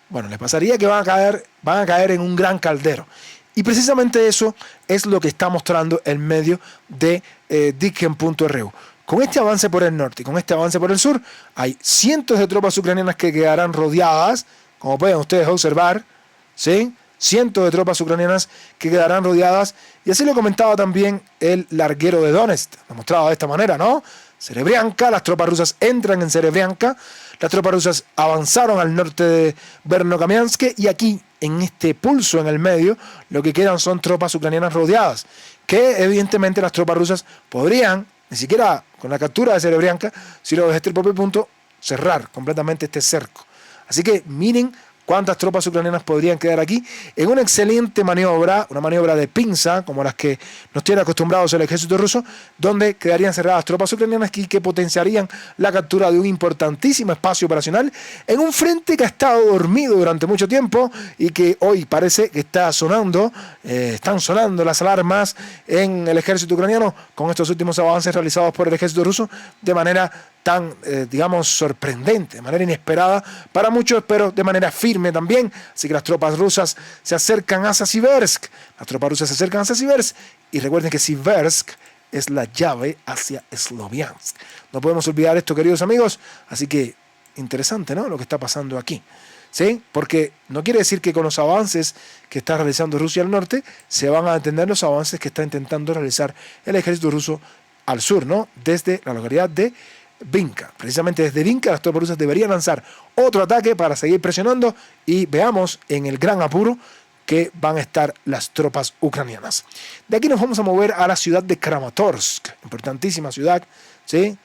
Bueno, les pasaría que van a caer en un gran caldero. Y precisamente eso es lo que está mostrando el medio de Digen.ru. Con este avance por el norte y con este avance por el sur, hay cientos de tropas ucranianas que quedarán rodeadas, como pueden ustedes observar, ¿sí? Cientos de tropas ucranianas que quedarán rodeadas, y así lo comentaba también el larguero de Donetsk, lo mostraba de esta manera, ¿no? Serebrianka, las tropas rusas entran en Serebrianka, las tropas rusas avanzaron al norte de Verkhovkamiansk y aquí, en este pulso en el medio, lo que quedan son tropas ucranianas rodeadas, que evidentemente las tropas rusas podrían, ni siquiera con la captura de Serebrianka, sino desde este propio punto, cerrar completamente este cerco. Así que miren cuántas tropas ucranianas podrían quedar aquí en una excelente maniobra, una maniobra de pinza, como las que nos tiene acostumbrados el ejército ruso, donde quedarían cerradas tropas ucranianas y que potenciarían la captura de un importantísimo espacio operacional en un frente que ha estado dormido durante mucho tiempo y que hoy parece que están sonando las alarmas en el ejército ucraniano con estos últimos avances realizados por el ejército ruso de manera tan, digamos, sorprendente, de manera inesperada para muchos, pero de manera firme también. Así que las tropas rusas se acercan hacia Siversk. Las tropas rusas se acercan hacia Siversk. Y recuerden que Siversk es la llave hacia Sloviansk. No podemos olvidar esto, queridos amigos. Así que interesante, ¿no? Lo que está pasando aquí. ¿Sí? Porque no quiere decir que con los avances que está realizando Rusia al norte se van a detener los avances que está intentando realizar el ejército ruso al sur, ¿no? Desde la localidad de Vinca. Precisamente desde Vinca las tropas rusas deberían lanzar otro ataque para seguir presionando y veamos en el gran apuro que van a estar las tropas ucranianas. De aquí nos vamos a mover a la ciudad de Kramatorsk, importantísima ciudad, ¿sí?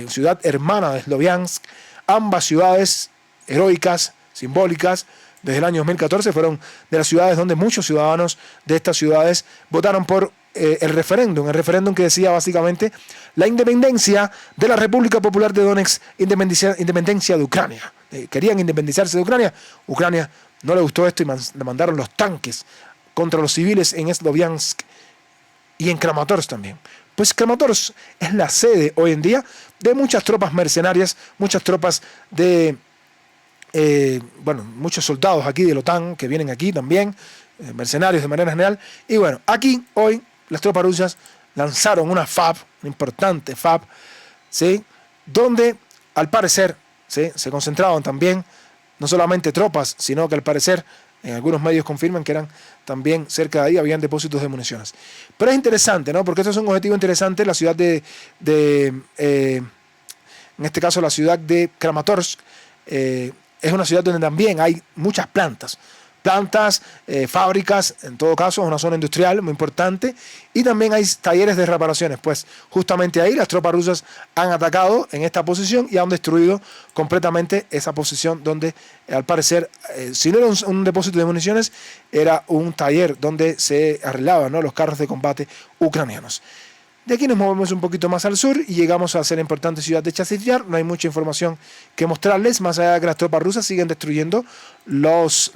Ciudad hermana de Sloviansk. Ambas ciudades heroicas, simbólicas, desde el año 2014 fueron de las ciudades donde muchos ciudadanos de estas ciudades votaron por el referéndum que decía básicamente la independencia de la República Popular de Donetsk, independencia de Ucrania. Querían independizarse de Ucrania. Ucrania no le gustó esto y le mandaron los tanques contra los civiles en Sloviansk y en Kramatorsk también. Pues Kramatorsk es la sede hoy en día de muchas tropas mercenarias, muchas tropas de muchos soldados aquí de la OTAN que vienen aquí también, mercenarios de manera general. Y bueno, aquí hoy las tropas rusas lanzaron una FAB, una importante FAB, ¿sí? Donde al parecer, ¿sí?, se concentraban también no solamente tropas, sino que al parecer en algunos medios confirman que eran también cerca de ahí habían depósitos de municiones. Pero es interesante, ¿no? Porque esto es un objetivo interesante. La ciudad en este caso la ciudad de Kramatorsk es una ciudad donde también hay muchas plantas, fábricas, en todo caso es una zona industrial muy importante, y también hay talleres de reparaciones. Pues justamente ahí las tropas rusas han atacado en esta posición y han destruido completamente esa posición donde al parecer, si no era un depósito de municiones, era un taller donde se arreglaban, ¿no?, los carros de combate ucranianos. De aquí nos movemos un poquito más al sur y llegamos a la importante ciudad de Chasiv Yar. No hay mucha información que mostrarles, más allá de que las tropas rusas siguen destruyendo los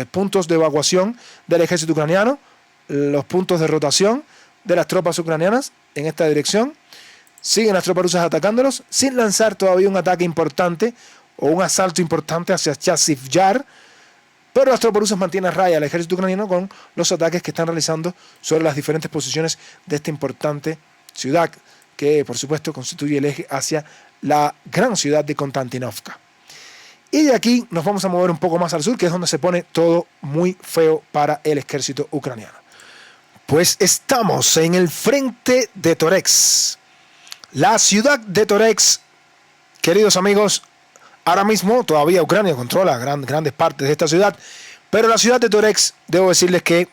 puntos de evacuación del ejército ucraniano, los puntos de rotación de las tropas ucranianas en esta dirección. Siguen las tropas rusas atacándolos sin lanzar todavía un ataque importante o un asalto importante hacia Chasiv Yar, pero las tropas rusas mantienen a raya al ejército ucraniano con los ataques que están realizando sobre las diferentes posiciones de esta importante ciudad, que por supuesto constituye el eje hacia la gran ciudad de Konstantinovka. Y de aquí nos vamos a mover un poco más al sur, que es donde se pone todo muy feo para el ejército ucraniano. Pues estamos en el frente de Toretsk. La ciudad de Toretsk, queridos amigos, ahora mismo todavía Ucrania controla grandes partes de esta ciudad, pero la ciudad de Toretsk, debo decirles que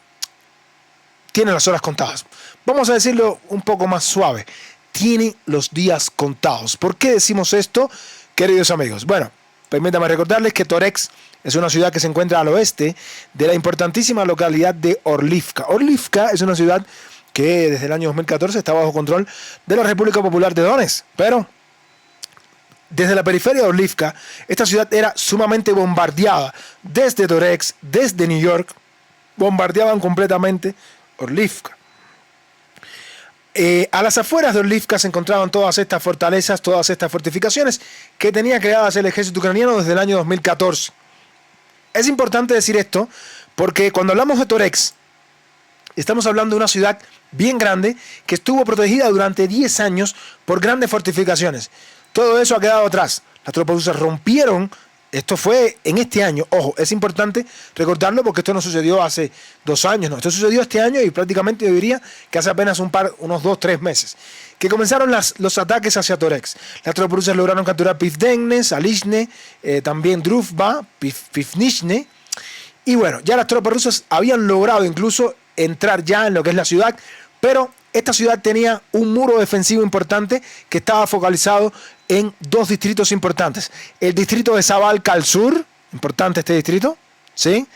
tiene las horas contadas. Vamos a decirlo un poco más suave. Tiene los días contados. ¿Por qué decimos esto, queridos amigos? Bueno, permítanme recordarles que Toretsk es una ciudad que se encuentra al oeste de la importantísima localidad de Orlivka. Orlivka es una ciudad que desde el año 2014 está bajo control de la República Popular de Donetsk, pero desde la periferia de Orlivka, esta ciudad era sumamente bombardeada. Desde Toretsk, desde New York, bombardeaban completamente Orlivka. A las afueras de Orlivka se encontraban todas estas fortalezas, todas estas fortificaciones que tenía creadas el ejército ucraniano desde el año 2014. Es importante decir esto porque cuando hablamos de Toretsk, estamos hablando de una ciudad bien grande que estuvo protegida durante 10 años por grandes fortificaciones. Todo eso ha quedado atrás. Las tropas rusas rompieron. Esto fue en este año. Ojo, es importante recordarlo porque esto no sucedió hace 2 años. No, esto sucedió este año y prácticamente yo diría que hace apenas unos 2-3 meses. Que comenzaron los ataques hacia Toretsk. Las tropas rusas lograron capturar Pivdenne, Salizhne, también Druzhba, Pivnishne. Y bueno, ya las tropas rusas habían logrado incluso entrar ya en lo que es la ciudad, pero esta ciudad tenía un muro defensivo importante que estaba focalizado en 2 distritos importantes. El distrito de Savalka al sur, importante este distrito, ¿sí?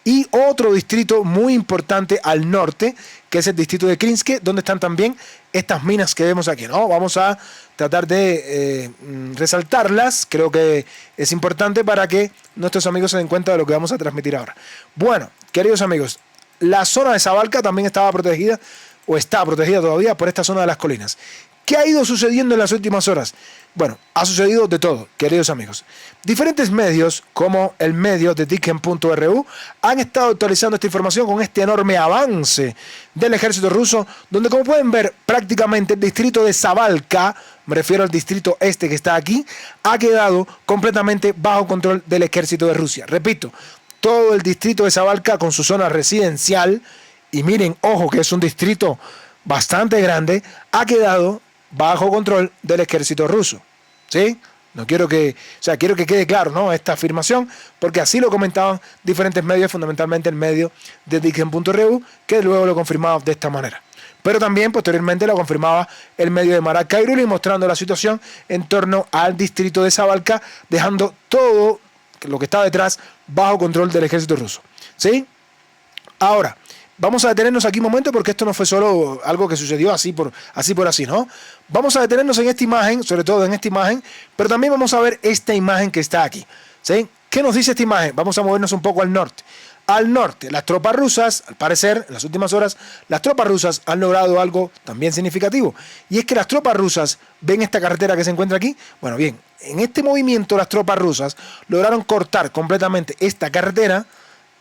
Y otro distrito muy importante al norte, que es el distrito de Krinske, donde están también estas minas que vemos aquí, ¿no? Vamos a tratar de resaltarlas. Creo que es importante para que nuestros amigos se den cuenta de lo que vamos a transmitir ahora. Bueno, queridos amigos, la zona de Savalka también estaba protegida, o está protegida todavía por esta zona de las colinas. ¿Qué ha ido sucediendo en las últimas horas? Bueno, ha sucedido de todo, queridos amigos. Diferentes medios, como el medio de Diken.ru, han estado actualizando esta información con este enorme avance del ejército ruso, donde, como pueden ver, prácticamente el distrito de Savalka, me refiero al distrito este que está aquí, ha quedado completamente bajo control del ejército de Rusia. Repito, todo el distrito de Savalka con su zona residencial, y miren, ojo, que es un distrito bastante grande, ha quedado bajo control del ejército ruso. ¿Sí? No quiero que, quiero que quede claro, ¿no?, esta afirmación, porque así lo comentaban diferentes medios, fundamentalmente el medio de Diken.ru, que luego lo confirmaba de esta manera. Pero también posteriormente lo confirmaba el medio de Marat Kairuli, mostrando la situación en torno al distrito de Savalka, dejando todo lo que está detrás bajo control del ejército ruso. ¿Sí? Ahora, vamos a detenernos aquí un momento porque esto no fue solo algo que sucedió así por así, ¿no? Vamos a detenernos en esta imagen, sobre todo en esta imagen, pero también vamos a ver esta imagen que está aquí, ¿sí? ¿Qué nos dice esta imagen? Vamos a movernos un poco al norte. Al norte, las tropas rusas, al parecer, en las últimas horas, las tropas rusas han logrado algo también significativo. Y es que las tropas rusas, ¿ven esta carretera que se encuentra aquí? Bueno, bien, en este movimiento las tropas rusas lograron cortar completamente esta carretera,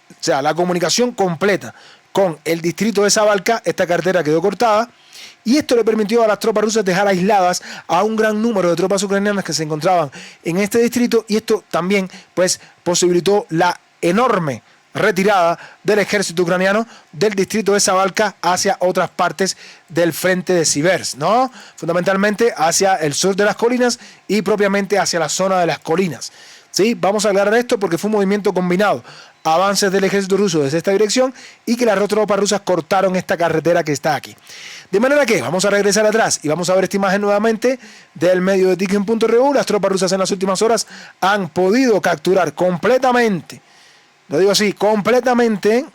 o sea, la comunicación completa con el distrito de Savalka. Esta carretera quedó cortada y esto le permitió a las tropas rusas dejar aisladas a un gran número de tropas ucranianas que se encontraban en este distrito, y esto también pues posibilitó la enorme retirada del ejército ucraniano del distrito de Savalka hacia otras partes del frente de Siversk, ¿no? Fundamentalmente hacia el sur de las colinas y propiamente hacia la zona de las colinas. ¿Sí? Vamos a aclarar esto porque fue un movimiento combinado. Avances del ejército ruso desde esta dirección y que las tropas rusas cortaron esta carretera que está aquí. De manera que vamos a regresar atrás y vamos a ver esta imagen nuevamente del medio de Tiken.ru. Las tropas rusas en las últimas horas han podido capturar completamente, lo digo así, completamente,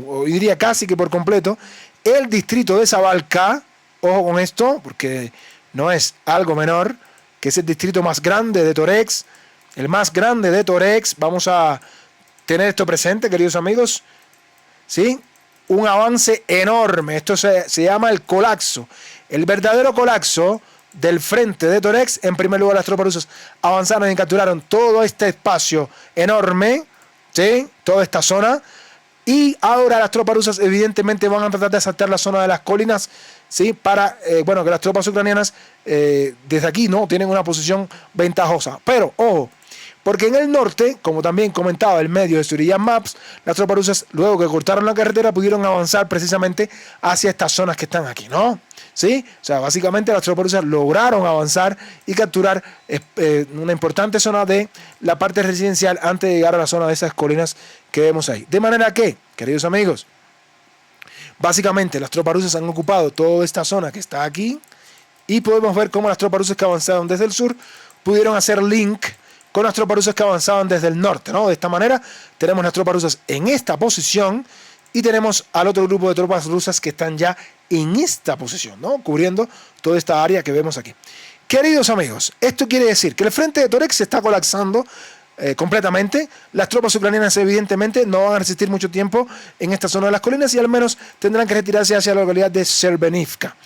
o diría casi que por completo, el distrito de Zabalka. Ojo con esto, porque no es algo menor, que es el distrito más grande de Toretsk, el más grande de Toretsk. Vamos a tener esto presente, queridos amigos, ¿sí? Un avance enorme. Esto se llama el colapso, el verdadero colapso del frente de Toretsk. En primer lugar, las tropas rusas avanzaron y capturaron todo este espacio enorme, ¿sí? Toda esta zona. Y ahora las tropas rusas evidentemente van a tratar de asaltar la zona de las colinas, ¿sí? Para, que las tropas ucranianas desde aquí no tienen una posición ventajosa. Pero, ojo, porque en el norte, como también comentaba el medio de Suriyan Maps, las tropas rusas, luego que cortaron la carretera, pudieron avanzar precisamente hacia estas zonas que están aquí, ¿no? ¿Sí? O sea, básicamente las tropas rusas lograron avanzar y capturar una importante zona de la parte residencial antes de llegar a la zona de esas colinas que vemos ahí. De manera que, queridos amigos, básicamente las tropas rusas han ocupado toda esta zona que está aquí y podemos ver cómo las tropas rusas que avanzaron desde el sur pudieron hacer link con las tropas rusas que avanzaban desde el norte, ¿no? De esta manera tenemos las tropas rusas en esta posición y tenemos al otro grupo de tropas rusas que están ya en esta posición, ¿no? Cubriendo toda esta área que vemos aquí. Queridos amigos, esto quiere decir que el frente de Toretsk se está colapsando completamente. Las tropas ucranianas evidentemente no van a resistir mucho tiempo en esta zona de las colinas y al menos tendrán que retirarse hacia la localidad de Serbenivka.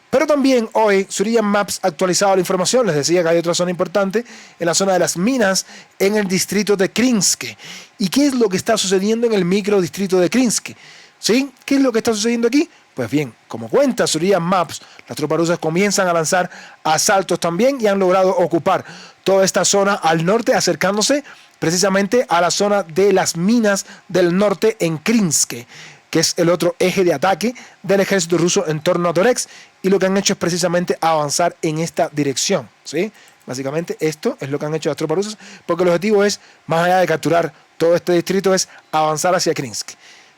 Pero también hoy Suriyan Maps ha actualizado la información. Les decía que hay otra zona importante en la zona de las minas en el distrito de Krinske. ¿Y qué es lo que está sucediendo en el microdistrito de Krinske? ¿Sí? ¿Qué es lo que está sucediendo aquí? Pues bien, como cuenta Suriyan Maps, las tropas rusas comienzan a lanzar asaltos también y han logrado ocupar toda esta zona al norte, acercándose precisamente a la zona de las minas del norte en Krinske, que es el otro eje de ataque del ejército ruso en torno a Toretsk, y lo que han hecho es precisamente avanzar en esta dirección, ¿sí? Básicamente esto es lo que han hecho las tropas rusas, porque el objetivo es, más allá de capturar todo este distrito, es avanzar hacia Krinsk.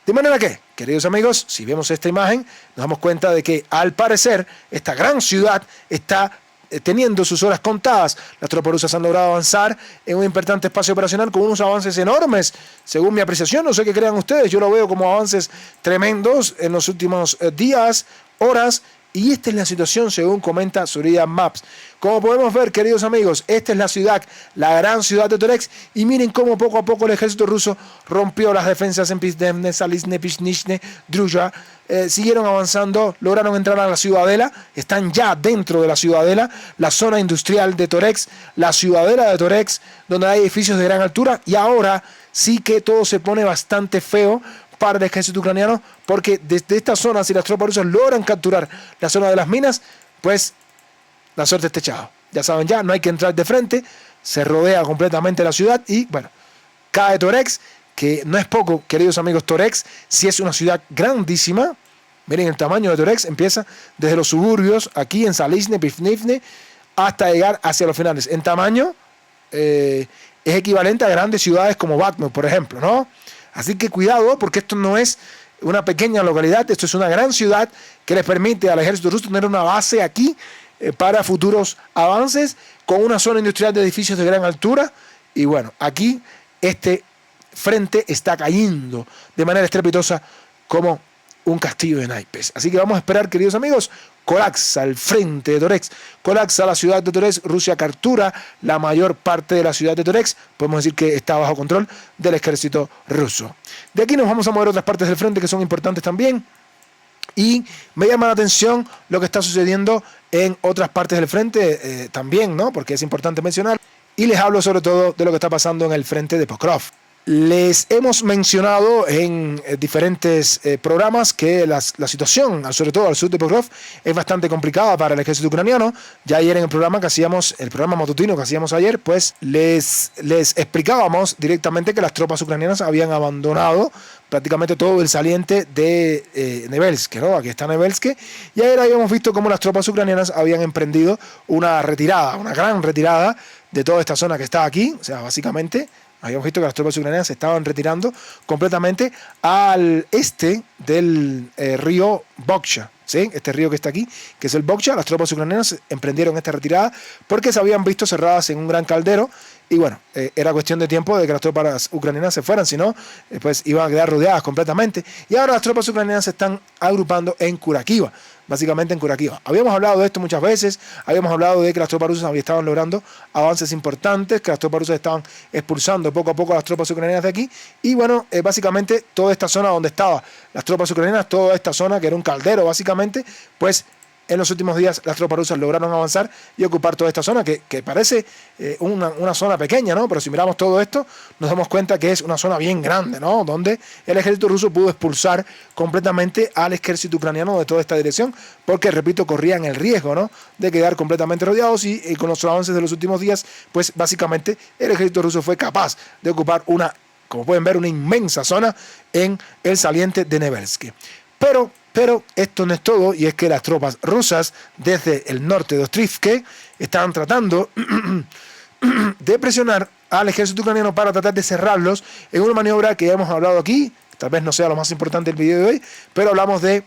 De manera que, queridos amigos, si vemos esta imagen, nos damos cuenta de que al parecer esta gran ciudad está teniendo sus horas contadas. Las tropas rusas han logrado avanzar en un importante espacio operacional con unos avances enormes, según mi apreciación. No sé qué crean ustedes, yo lo veo como avances tremendos en los últimos días, horas, y esta es la situación según comenta Suriyan Maps. Como podemos ver, queridos amigos, esta es la ciudad, la gran ciudad de Toretsk, y miren cómo poco a poco el ejército ruso rompió las defensas en Pizdemne, Salisne, Pishnishne, Druja. Siguieron avanzando, lograron entrar a la ciudadela, están ya dentro de la ciudadela, la zona industrial de Toretsk, la ciudadela de Toretsk, donde hay edificios de gran altura, y ahora sí que todo se pone bastante feo para el ejército ucraniano, porque desde esta zona, si las tropas rusas logran capturar la zona de las minas, pues la suerte está echada. Ya saben, ya no hay que entrar de frente, se rodea completamente la ciudad y, bueno, cae Toretsk, que no es poco, queridos amigos. Toretsk sí es una ciudad grandísima. Miren el tamaño de Toretsk, empieza desde los suburbios, aquí en Salisne, Pifnivne, hasta llegar hacia los finales. En tamaño es equivalente a grandes ciudades como Bakhmut, por ejemplo, ¿no? Así que cuidado, porque esto no es una pequeña localidad, esto es una gran ciudad que les permite al ejército ruso tener una base aquí para futuros avances, con una zona industrial de edificios de gran altura. Y bueno, aquí este frente está cayendo de manera estrepitosa como un castillo de naipes. Así que vamos a esperar, queridos amigos. Colapsa el frente de Toretsk, colapsa la ciudad de Toretsk. Rusia captura la mayor parte de la ciudad de Toretsk. Podemos decir que está bajo control del ejército ruso. De aquí nos vamos a mover a otras partes del frente que son importantes también. Y me llama la atención lo que está sucediendo en otras partes del frente también, ¿no? Porque es importante mencionar. Y les hablo sobre todo de lo que está pasando en el frente de Pokrov. Les hemos mencionado en diferentes programas que la situación, sobre todo al sur de Pokrov, es bastante complicada para el ejército ucraniano. Ya ayer en el programa el programa matutino que hacíamos ayer, pues les explicábamos directamente que las tropas ucranianas habían abandonado prácticamente todo el saliente de Nevelsk, ¿no? Aquí está Nevelsk. Y ayer habíamos visto cómo las tropas ucranianas habían emprendido una retirada, una gran retirada de toda esta zona que está aquí. O sea, básicamente habíamos visto que las tropas ucranianas se estaban retirando completamente al este del río Boksha, ¿sí? Este río que está aquí, que es el Boksha. Las tropas ucranianas emprendieron esta retirada porque se habían visto cerradas en un gran caldero. Y bueno, era cuestión de tiempo de que las tropas ucranianas se fueran, si no, pues iban a quedar rodeadas completamente. Y ahora las tropas ucranianas se están agrupando en Kurakiva, básicamente en Kurakiva. Habíamos hablado de esto muchas veces, habíamos hablado de que las tropas rusas estaban logrando avances importantes, que las tropas rusas estaban expulsando poco a poco a las tropas ucranianas de aquí. Y bueno, básicamente toda esta zona donde estaban las tropas ucranianas, toda esta zona que era un caldero básicamente, pues en los últimos días las tropas rusas lograron avanzar y ocupar toda esta zona, que parece una zona pequeña, ¿no? Pero si miramos todo esto, nos damos cuenta que es una zona bien grande, ¿no? Donde el ejército ruso pudo expulsar completamente al ejército ucraniano de toda esta dirección, porque, repito, corrían el riesgo, ¿no?, de quedar completamente rodeados y con los avances de los últimos días, pues básicamente el ejército ruso fue capaz de ocupar como pueden ver, una inmensa zona en el saliente de Nevelsk. Pero esto no es todo, y es que las tropas rusas desde el norte de Ostrivke estaban tratando de presionar al ejército ucraniano para tratar de cerrarlos en una maniobra que ya hemos hablado aquí. Tal vez no sea lo más importante del video de hoy, pero hablamos de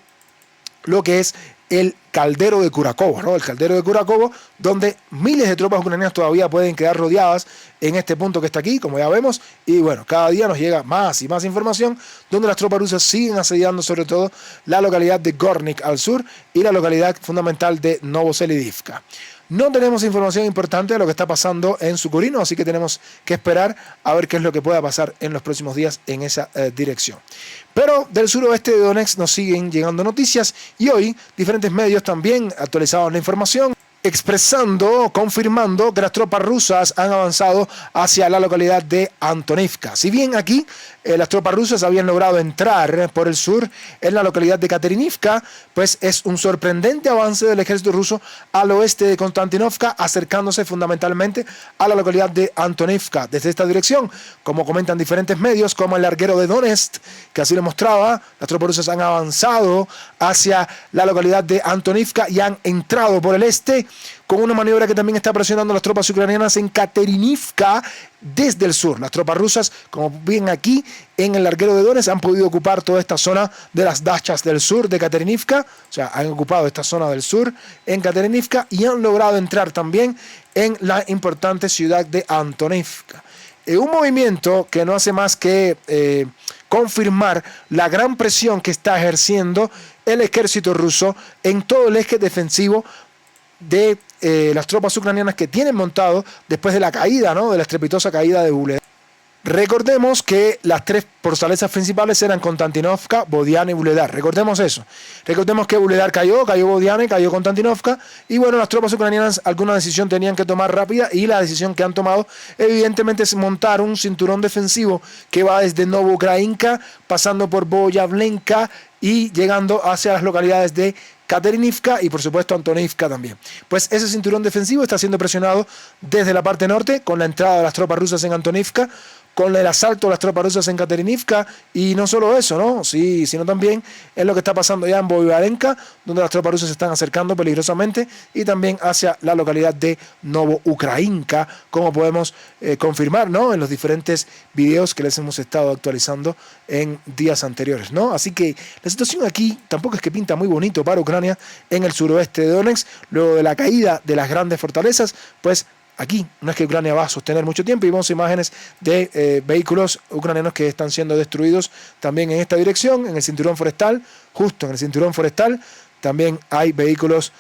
lo que es el caldero de Kurakovo, ¿no? El caldero de Kurakovo, donde miles de tropas ucranianas todavía pueden quedar rodeadas en este punto que está aquí, como ya vemos. Y bueno, cada día nos llega más y más información, donde las tropas rusas siguen asediando sobre todo la localidad de Gornik al sur y la localidad fundamental de Novoselidivka. No tenemos información importante de lo que está pasando en Sukhorino, así que tenemos que esperar a ver qué es lo que pueda pasar en los próximos días en esa dirección. Pero del suroeste de Donetsk nos siguen llegando noticias y hoy diferentes medios también actualizaron la información, confirmando que las tropas rusas han avanzado hacia la localidad de Antonivka. Si bien aquí las tropas rusas habían logrado entrar por el sur en la localidad de Katerinivka, pues es un sorprendente avance del ejército ruso al oeste de Konstantinovka, acercándose fundamentalmente a la localidad de Antonivka. Desde esta dirección, como comentan diferentes medios, como el larguero de Donetsk, que así lo mostraba, las tropas rusas han avanzado hacia la localidad de Antonivka y han entrado por el este, con una maniobra que también está presionando a las tropas ucranianas en Katerinivka desde el sur. Las tropas rusas, como ven aquí en el larguero de Donetsk, han podido ocupar toda esta zona de las dachas del sur de Katerinivka, o sea, han ocupado esta zona del sur en Katerinivka y han logrado entrar también en la importante ciudad de Antonivka. Un movimiento que no hace más que confirmar la gran presión que está ejerciendo el ejército ruso en todo el eje defensivo de las tropas ucranianas que tienen montado después de la caída, ¿no?, de la estrepitosa caída de Vuhledar. Recordemos que las tres fortalezas principales eran Konstantinovka, Bodiana y Vuhledar. Recordemos eso. Recordemos que Vuhledar cayó Bodiana y cayó Konstantinovka. Y bueno, las tropas ucranianas alguna decisión tenían que tomar rápida y la decisión que han tomado evidentemente es montar un cinturón defensivo que va desde Novoukrayinka, pasando por Boyavlenka y llegando hacia las localidades de Katerinivka y por supuesto Antonivka también. Pues ese cinturón defensivo está siendo presionado desde la parte norte con la entrada de las tropas rusas en Antonivka, con el asalto de las tropas rusas en Katerinivka, y no solo eso, ¿no? Sí, sino también es lo que está pasando ya en Boyvarenka, donde las tropas rusas se están acercando peligrosamente, y también hacia la localidad de Novoukrayinka, como podemos confirmar, ¿no?, en los diferentes videos que les hemos estado actualizando en días anteriores, ¿no? Así que la situación aquí tampoco es que pinta muy bonito para Ucrania en el suroeste de Donetsk, luego de la caída de las grandes fortalezas. Pues aquí no es que Ucrania va a sostener mucho tiempo, y vemos imágenes de vehículos ucranianos que están siendo destruidos también en esta dirección, en el cinturón forestal. Justo en el cinturón forestal también hay vehículos,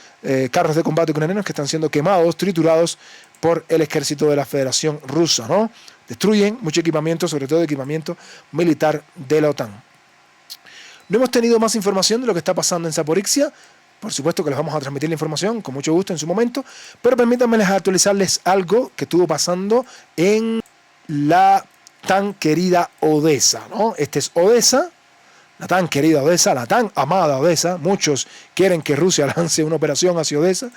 carros de combate ucranianos que están siendo quemados, triturados por el ejército de la Federación Rusa, ¿no? Destruyen mucho equipamiento, sobre todo equipamiento militar de la OTAN. No hemos tenido más información de lo que está pasando en Zaporizhia. Por supuesto que les vamos a transmitir la información con mucho gusto en su momento, pero permítanme actualizarles algo que estuvo pasando en la tan querida Odesa, ¿no? Este es Odesa, la tan querida Odesa, la tan amada Odesa. Muchos quieren que Rusia lance una operación hacia Odesa.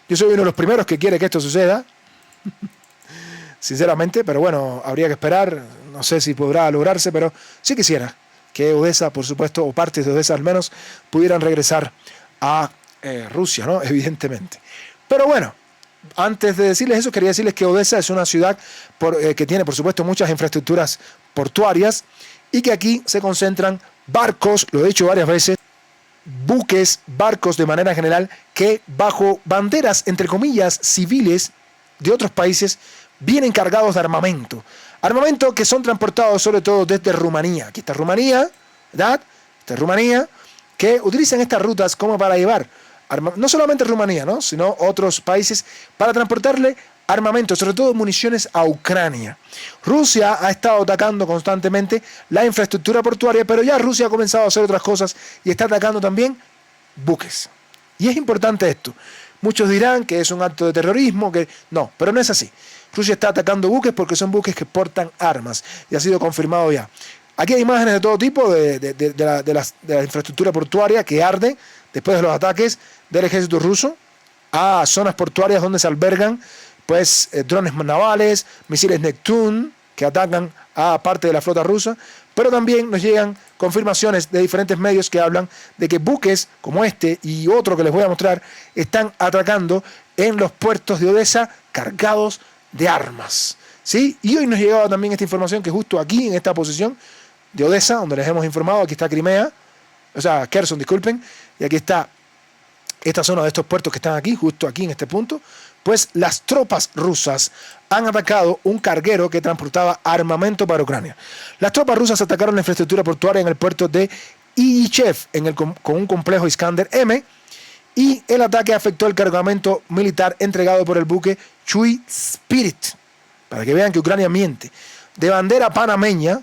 Yo soy uno de los primeros que quiere que esto suceda, sinceramente, pero bueno, habría que esperar. No sé si podrá lograrse, pero sí quisiera que Odesa, por supuesto, o partes de Odesa al menos, pudieran regresar a Rusia, ¿no? Evidentemente. Pero bueno, antes de decirles eso, quería decirles que Odesa es una ciudad que tiene, por supuesto, muchas infraestructuras portuarias y que aquí se concentran barcos, lo he dicho varias veces, buques, barcos de manera general, que bajo banderas, entre comillas, civiles de otros países, vienen cargados de armamento. Armamento que son transportados sobre todo desde Rumanía. Aquí está Rumanía, ¿verdad? Esta es Rumanía, que utilizan estas rutas como para llevar, no solamente Rumanía, ¿no? Sino otros países, para transportarle armamento, sobre todo municiones a Ucrania. Rusia ha estado atacando constantemente la infraestructura portuaria, pero ya Rusia ha comenzado a hacer otras cosas y está atacando también buques. Y es importante esto. Muchos dirán que es un acto de terrorismo, que no, pero no es así. Rusia está atacando buques porque son buques que portan armas y ha sido confirmado ya. Aquí hay imágenes de todo tipo de la infraestructura portuaria que arde después de los ataques del ejército ruso a zonas portuarias donde se albergan pues drones navales, misiles Neptune que atacan a parte de la flota rusa, pero también nos llegan confirmaciones de diferentes medios que hablan de que buques como este y otro que les voy a mostrar están atacando en los puertos de Odesa cargados de armas, ¿sí? Y hoy nos llegaba también esta información que justo aquí en esta posición de Odesa, donde les hemos informado, aquí está Crimea, o sea, Kherson, disculpen, y aquí está esta zona de estos puertos que están aquí, justo aquí en este punto, pues las tropas rusas han atacado un carguero que transportaba armamento para Ucrania. Las tropas rusas atacaron la infraestructura portuaria en el puerto de Ilyichev con un complejo Iskander-M, y el ataque afectó el cargamento militar entregado por el buque Chui Spirit, para que vean que Ucrania miente, de bandera panameña.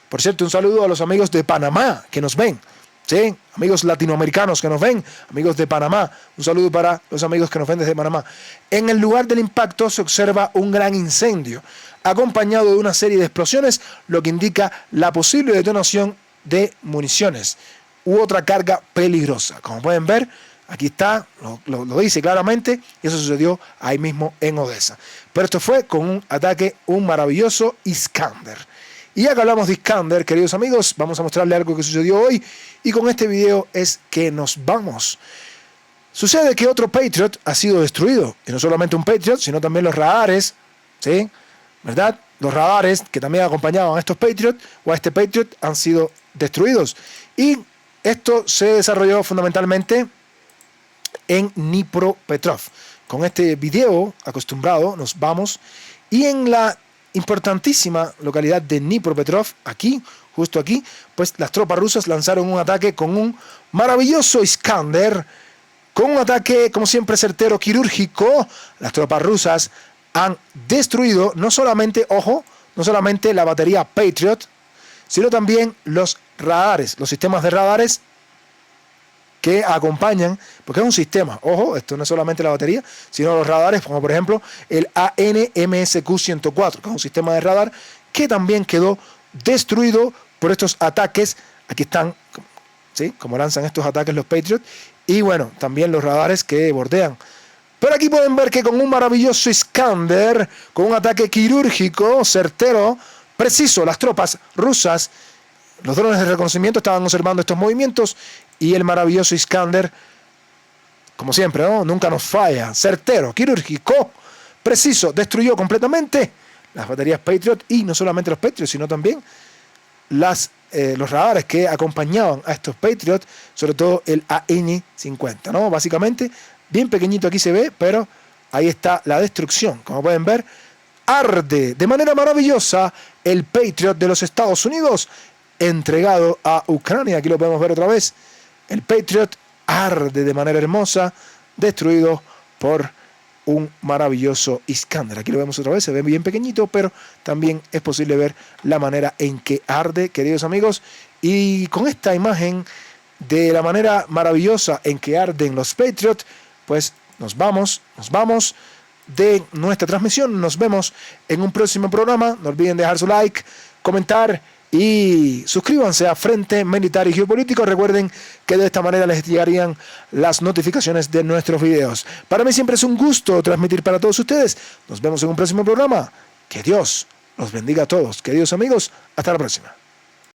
Por cierto, un saludo a los amigos de Panamá que nos ven, ¿sí? Amigos latinoamericanos que nos ven, amigos de Panamá, un saludo para los amigos que nos ven desde Panamá. En el lugar del impacto se observa un gran incendio, acompañado de una serie de explosiones, lo que indica la posible detonación de municiones u otra carga peligrosa. Como pueden ver, aquí está, lo dice claramente, y eso sucedió ahí mismo en Odesa. Pero esto fue con un ataque, un maravilloso Iskander. Y ya que hablamos de Iskander, queridos amigos, vamos a mostrarle algo que sucedió hoy, y con este video es que nos vamos. Sucede que otro Patriot ha sido destruido, y no solamente un Patriot, sino también los radares, ¿sí? ¿Verdad? Los radares que también acompañaban a estos Patriot, o a este Patriot, han sido destruidos. Y esto se desarrolló fundamentalmente en Dnipropetrovsk. Con este video acostumbrado nos vamos, y en la importantísima localidad de Dnipropetrovsk, aquí, justo aquí, pues las tropas rusas lanzaron un ataque con un maravilloso Iskander, con un ataque, como siempre, certero, quirúrgico. Las tropas rusas han destruido no solamente, ojo, no solamente la batería Patriot, sino también los radares, los sistemas de radares que acompañan, porque es un sistema, ojo, esto no es solamente la batería, sino los radares, como por ejemplo el AN/MSQ-104, que es un sistema de radar que también quedó destruido por estos ataques. Aquí están, ¿sí?, como lanzan estos ataques los Patriot, y bueno, también los radares que bordean. Pero aquí pueden ver que con un maravilloso Iskander, con un ataque quirúrgico, certero, preciso, las tropas rusas, los drones de reconocimiento estaban observando estos movimientos, y el maravilloso Iskander, como siempre, ¿no?, nunca nos falla, certero, quirúrgico, preciso, destruyó completamente las baterías Patriot, y no solamente los Patriot, sino también los radares que acompañaban a estos Patriot, sobre todo el AN-50, ¿no? Básicamente, bien pequeñito aquí se ve, pero ahí está la destrucción. Como pueden ver, arde de manera maravillosa el Patriot de los Estados Unidos, entregado a Ucrania. Aquí lo podemos ver otra vez. El Patriot arde de manera hermosa, destruido por un maravilloso Iskander. Aquí lo vemos otra vez, se ve bien pequeñito, pero también es posible ver la manera en que arde, queridos amigos. Y con esta imagen de la manera maravillosa en que arden los Patriot, pues nos vamos de nuestra transmisión. Nos vemos en un próximo programa. No olviden dejar su like, comentar y suscríbanse a Frente Militar y Geopolítico. Recuerden que de esta manera les llegarían las notificaciones de nuestros videos. Para mí siempre es un gusto transmitir para todos ustedes. Nos vemos en un próximo programa. Que Dios los bendiga a todos. Queridos amigos, hasta la próxima.